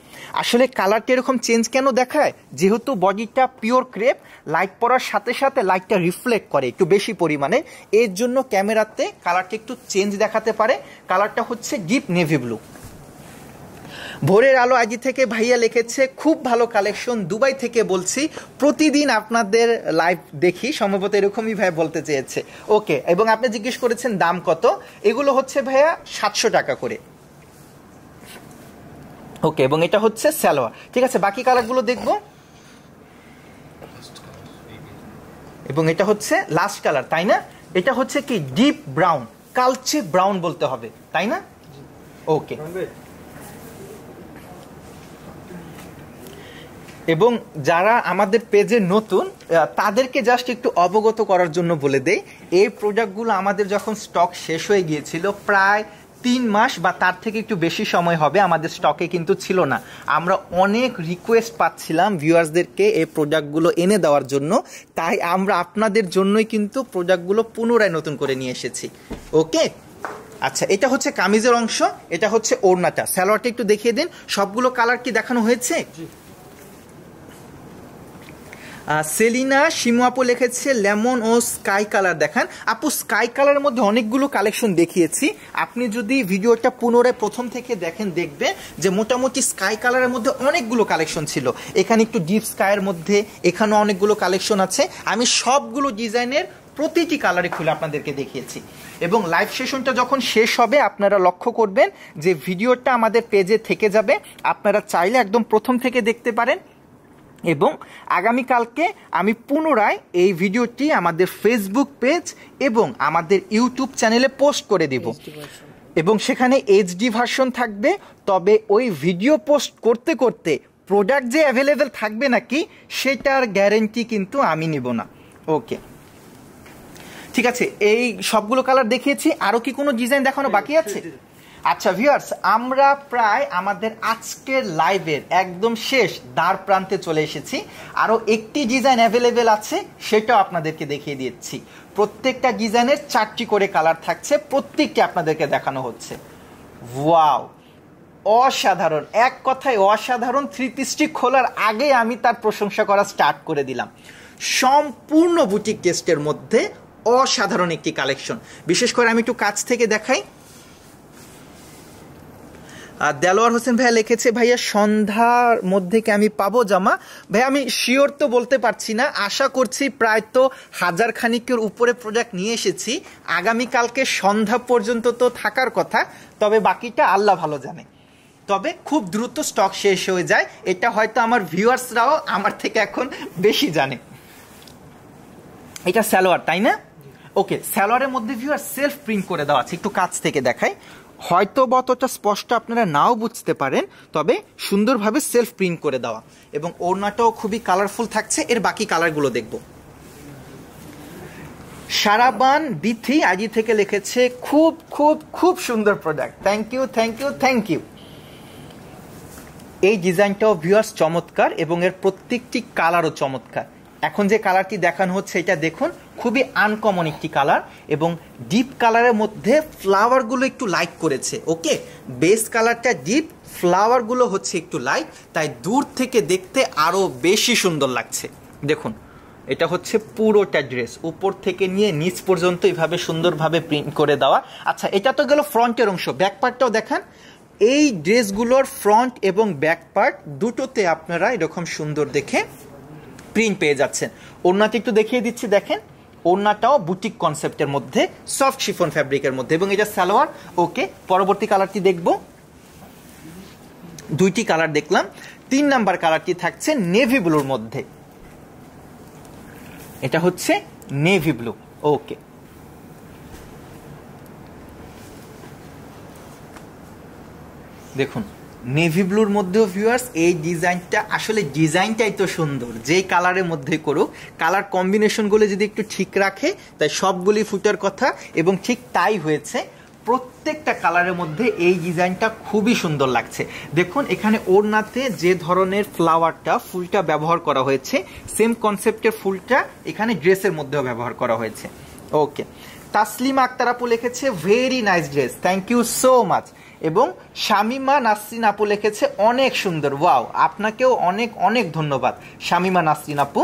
আসলে কালারটা এরকম চেঞ্জ কেন দেখায়, যেহেতু বডিটা পিওর ক্রেপ, লাইট পড়ার সাথে সাথে লাইটটা রিফ্লেক্ট করে একটু বেশি পরিমাণে, এর জন্য ক্যামেরাতে কালারটা একটু চেঞ্জ দেখাতে পারে। কালারটা হচ্ছে ডিপ নেভি ব্লু। ভোরের আলো আইজি থেকে ভাইয়া লিখেছে খুব ভালো কালেকশন, দুবাই থেকে বলছি, প্রতিদিন আপনাদের লাইভ দেখি, সম্ভবত এরকমই ভাইয়া বলতে চেয়েছে। ওকে, এবং আপনি জিজ্ঞেস করেছেন দাম কত, এগুলো হচ্ছে ভাইয়া 700 টাকা করে। ওকে, এবং এটা হচ্ছে সালোয়ার। ঠিক আছে, বাকি কালারগুলো দেখবো। এবং এটা হচ্ছে লাস্ট কালার, তাই না? এটা হচ্ছে কি ডিপ ব্রাউন, কালচে ব্রাউন বলতে হবে, তাই না? ওকে, এবং যারা আমাদের পেজে নতুন তাদেরকে জাস্ট একটু অবগত করার জন্য বলে দেই, এই প্রোডাক্টগুলো আমাদের যখন স্টক শেষ হয়ে গিয়েছিল, প্রায় 3 মাস বা তার থেকে একটু বেশি সময় হবে আমাদের স্টকে কিন্তু ছিল না। আমরা অনেক রিকোয়েস্ট পাচ্ছিলাম ভিউয়ার্সদেরকে এই প্রোডাক্টগুলো এনে দেওয়ার জন্য, তাই আমরা আপনাদের জন্যই কিন্তু প্রোডাক্টগুলো পুনরায় নতুন করে নিয়ে এসেছি। ওকে, আচ্ছা, এটা হচ্ছে কামিজের অংশ, এটা হচ্ছে ওড়নাটা। সালোয়ারটা একটু দেখিয়ে দিন, সবগুলো কালার কি দেখানো হয়েছে? সেলিনা শিমু আপু লিখেছে লেমন ও স্কাই কালার দেখান। আপু, স্কাই কালারের মধ্যে অনেকগুলো কালেকশন দেখিয়েছি, আপনি যদি ভিডিওটা পুনরায় প্রথম থেকে দেখেন দেখবেন যে মোটামুটি স্কাই কালারের মধ্যে অনেকগুলো কালেকশন ছিল। এখানে একটু ডিপ স্কাইয়ের মধ্যে এখানেও অনেকগুলো কালেকশন আছে, আমি সবগুলো ডিজাইনের প্রতিটি কালারে খুলে আপনাদেরকে দেখিয়েছি। এবং লাইভ সেশনটা যখন শেষ হবে আপনারা লক্ষ্য করবেন যে ভিডিওটা আমাদের পেজে থেকে যাবে, আপনারা চাইলে একদম প্রথম থেকে দেখতে পারেন। এবং আগামীকালকে আমি পুনরায় এই ভিডিওটি আমাদের ফেসবুক পেজ এবং আমাদের ইউটিউব চ্যানেলে পোস্ট করে দেব, এবং সেখানে এইচডি ভার্সন থাকবে। তবে ওই ভিডিও পোস্ট করতে করতে প্রোডাক্ট যে অ্যাভেলেবেল থাকবে নাকি সেটার গ্যারেন্টি কিন্তু আমি নিব না। ওকে, ঠিক আছে, এই সবগুলো কালার দেখিয়েছি, আরও কি কোনো ডিজাইন দেখানো বাকি আছে? আচ্ছা ভিউয়ার্স, আমরা প্রায় আমাদের আজকের লাইভের একদম শেষ দ্বার প্রান্তে চলে এসেছি। আরও একটি ডিজাইন অ্যাভেলেবেল আছে, সেটাও আপনাদেরকে দেখিয়ে দিচ্ছি। প্রত্যেকটা ডিজাইনের 4টি করে কালার থাকছে, প্রত্যেকটি আপনাদেরকে দেখানো হচ্ছে। ওয়াও, অসাধারণ, এক কথায় অসাধারণ। থ্রি পিসটি খোলার আগে আমি তার প্রশংসা করা স্টার্ট করে দিলাম। সম্পূর্ণ বুটিক টেস্টের মধ্যে অসাধারণ একটি কালেকশন। বিশেষ করে আমি একটু কাছ থেকে দেখাই। দেলোয়ার হোসেন ভাইয়া লিখেছে ভাইয়া সন্ধ্যার মধ্যে কি আমি পাবো জামা? ভাইয়া আমি শিওর তো বলতে পারছি না, আশা করছি প্রায় তো 1000 খানিকের উপরে প্রোডাক্ট নিয়ে এসেছি, আগামীকালকে সন্ধ্যা পর্যন্ত তো থাকার কথা, তবে বাকিটা আল্লাহ ভালো জানে। তবে খুব দ্রুত স্টক শেষ হয়ে যায়, এটা হয়তো আমার ভিউয়ার্সরাও আমার থেকে এখন বেশি জানে। এটা সালোয়ার, তাই না? ওকে, সালোয়ারের মধ্যে ভিউয়ার সেলফ প্রিন্ট করে দেওয়া আছে, একটু কাছ থেকে দেখাই, হয়তো বা অতটা স্পষ্ট আপনারা নাও বুঝতে পারেন, তবে সুন্দরভাবে সেলফ প্রিন্ট করে দেওয়া, এবং ওড়নাটাও খুবই কালারফুল থাকছে। এর বাকি কালারগুলো দেখব। সারাবান বিথি আইজি থেকে লিখেছে খুব খুব খুব সুন্দর product, thank you thank you thank you. এই ডিজাইনটাও ভিউয়ার্স চমৎকার, এবং এর প্রত্যেকটি কালারও চমৎকার। এখন যে কালারটি দেখানো হচ্ছে এটা দেখুন, খুবই আনকমন একটি কালার, এবং ডিপ কালারের মধ্যে ফ্লাওয়ারগুলো একটু লাইট করেছে। ওকে, বেস কালারটা ডিপ, ফ্লাওয়ারগুলো হচ্ছে একটু লাইট, তাই দূর থেকে দেখতে আরও বেশি সুন্দর লাগছে। দেখুন, এটা হচ্ছে পুরোটা ড্রেস, উপর থেকে নিয়ে নিচ পর্যন্ত এইভাবে সুন্দরভাবে প্রিন্ট করে দেওয়া। আচ্ছা, এটা তো গেল ফ্রন্টের অংশ, ব্যাক পার্টটাও দেখান। এই ড্রেসগুলোর ফ্রন্ট এবং ব্যাক পার্ট দুটোতে আপনারা এরকম সুন্দর দেখে প্রিন্ট পেয়ে যাচ্ছেন। ওড়নাটা একটু দেখিয়ে দিচ্ছি, দেখেন ওড়নাটাও বুটিক কনসেপ্টের মধ্যে, সফট শিফন ফ্যাব্রিকের মধ্যে, এবং এটা সালোয়ার। ওকে, পরবর্তী কালারটি দেখব। দুইটি কালার দেখলাম, 3 নাম্বার কালারটি থাকছে নেভি ব্লুর মধ্যে। এটা হচ্ছে নেভি ব্লু। ওকে, দেখুন নেভি ব্লুর মধ্যেও ভিউয়ার্স এই ডিজাইনটা, আসলে ডিজাইনটাই তো সুন্দর, যেই কালারের মধ্যে করুক কালার কম্বিনেশনগুলো যদি একটু ঠিক রাখে তাই সবগুলি ফুটার কথা, এবং ঠিক তাই হয়েছে। প্রত্যেকটা কালারের মধ্যে এই ডিজাইনটা খুবই সুন্দর লাগছে। দেখুন এখানে ওড়নাতে যে ধরনের ফ্লাওয়ারটা ফুলটা ব্যবহার করা হয়েছে, সেম কনসেপ্টের ফুলটা এখানে ড্রেসের মধ্যেও ব্যবহার করা হয়েছে। ওকে, তাসলিমা আক্তার আপু লিখেছে very nice dress, thank you so much. এবং শামিমা নাসরিন আপু লিখেছে অনেক সুন্দর, ওয়াও, আপনাকেও অনেক অনেক ধন্যবাদ শামিমা নাসরিন আপু।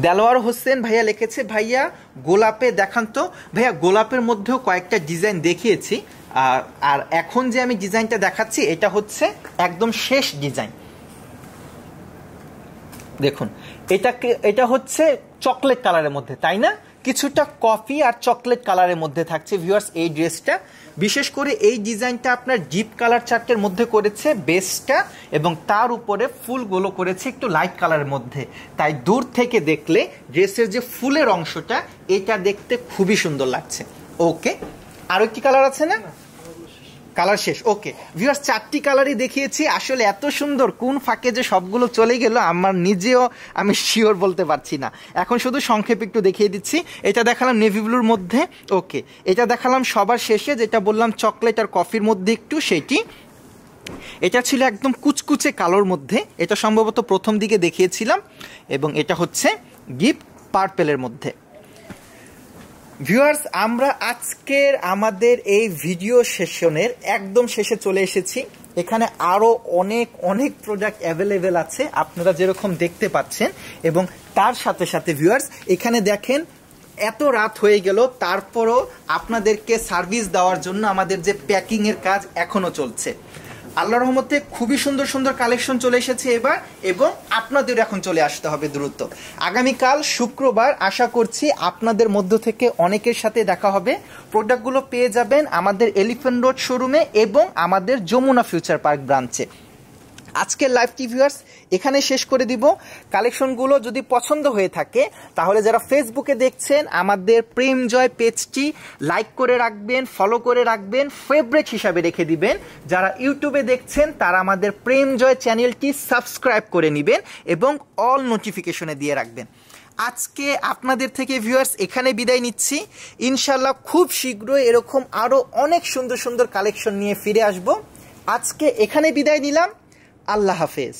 দেলোয়ার হোসেন ভাইয়া লিখেছে ভাইয়া গোলাপে দেখান তো। ভাইয়া গোলাপের মধ্যেও কয়েকটা ডিজাইন দেখিয়েছি, আর এখন যে আমি ডিজাইনটা দেখাচ্ছি এটা হচ্ছে একদম শেষ ডিজাইন। দেখুন এটা হচ্ছে চকলেট কালারের মধ্যে, তাই না? কিছুটা কফি আর চকলেট কালারের মধ্যে থাকছে ভিউয়ার্স এই ড্রেসটা। বিশেষ করে এই ডিজাইনটা আপনার ডিপ কালার চার্টের মধ্যে করেছে বেসটা, এবং তার উপরে ফুলগুলো করেছে একটু লাইট কালারের মধ্যে, তাই দূর থেকে দেখলে ড্রেসের যে ফুলের অংশটা এটা দেখতে খুবই সুন্দর লাগছে। ওকে, আরো একটি কালার আছে না? কালার শেষ। ওকে ভিউয়ার্স, 4টি কালারই দেখিয়েছি। আসলে এত সুন্দর, কোন ফাঁকে যে সবগুলো চলে গেল আমার নিজেও আমি শিওর বলতে পারছি না। এখন শুধু সংক্ষেপে একটু দেখিয়ে দিচ্ছি। এটা দেখালাম নেভি ব্লুর মধ্যে। ওকে, এটা দেখালাম সবার শেষে, যেটা বললাম চকলেট আর কফির মধ্যে একটু, সেটি এটা ছিল একদম কুচকুচে কালোর মধ্যে, এটা সম্ভবত প্রথম দিকে দেখিয়েছিলাম, এবং এটা হচ্ছে ডিপ পার্পেলের মধ্যে। ভিউয়ার্স, আমরা আজকের আমাদের এই ভিডিও সেশনের একদম শেষে চলে এসেছি। এখানে আরও অনেক অনেক প্রোডাক্ট অ্যাভেলেবেল আছে আপনারা যেরকম দেখতে পাচ্ছেন, এবং তার সাথে সাথে ভিউয়ার্স এখানে দেখেন এত রাত হয়ে গেল তারপরও আপনাদেরকে সার্ভিস দেওয়ার জন্য আমাদের যে প্যাকিংয়ের কাজ এখনও চলছে। আল্লাহর রহমতে খুবই সুন্দর সুন্দর কালেকশন চলে এসেছে এবার, এবং আপনাদের এখন চলে আসতে হবে দ্রুত। আগামীকাল শুক্রবার আশা করছি আপনাদের মধ্য থেকে অনেকের সাথে দেখা হবে। প্রোডাক্টগুলো পেয়ে যাবেন আমাদের এলিফ্যান্ট রোড শোরুমে এবং আমাদের যমুনা ফিউচার পার্ক ব্রাঞ্চে। আজকের লাইভটি ভিউয়ার্স এখানে শেষ করে দিব। কালেকশনগুলো যদি পছন্দ হয়ে থাকে তাহলে যারা ফেসবুকে দেখছেন আমাদের প্রেম জয় পেজটি লাইক করে রাখবেন, ফলো করে রাখবেন, ফেভারিট হিসাবে রেখে দিবেন। যারা ইউটিউবে দেখছেন তারা আমাদের প্রেম জয় চ্যানেলটি সাবস্ক্রাইব করে নেবেন এবং অল নোটিফিকেশনে দিয়ে রাখবেন। আজকে আপনাদের থেকে ভিউয়ার্স এখানে বিদায় নিচ্ছি। ইনশাল্লাহ খুব শীঘ্রই এরকম আরও অনেক সুন্দর সুন্দর কালেকশন নিয়ে ফিরে আসব। আজকে এখানে বিদায় নিলাম। আল্লাহ হাফেজ।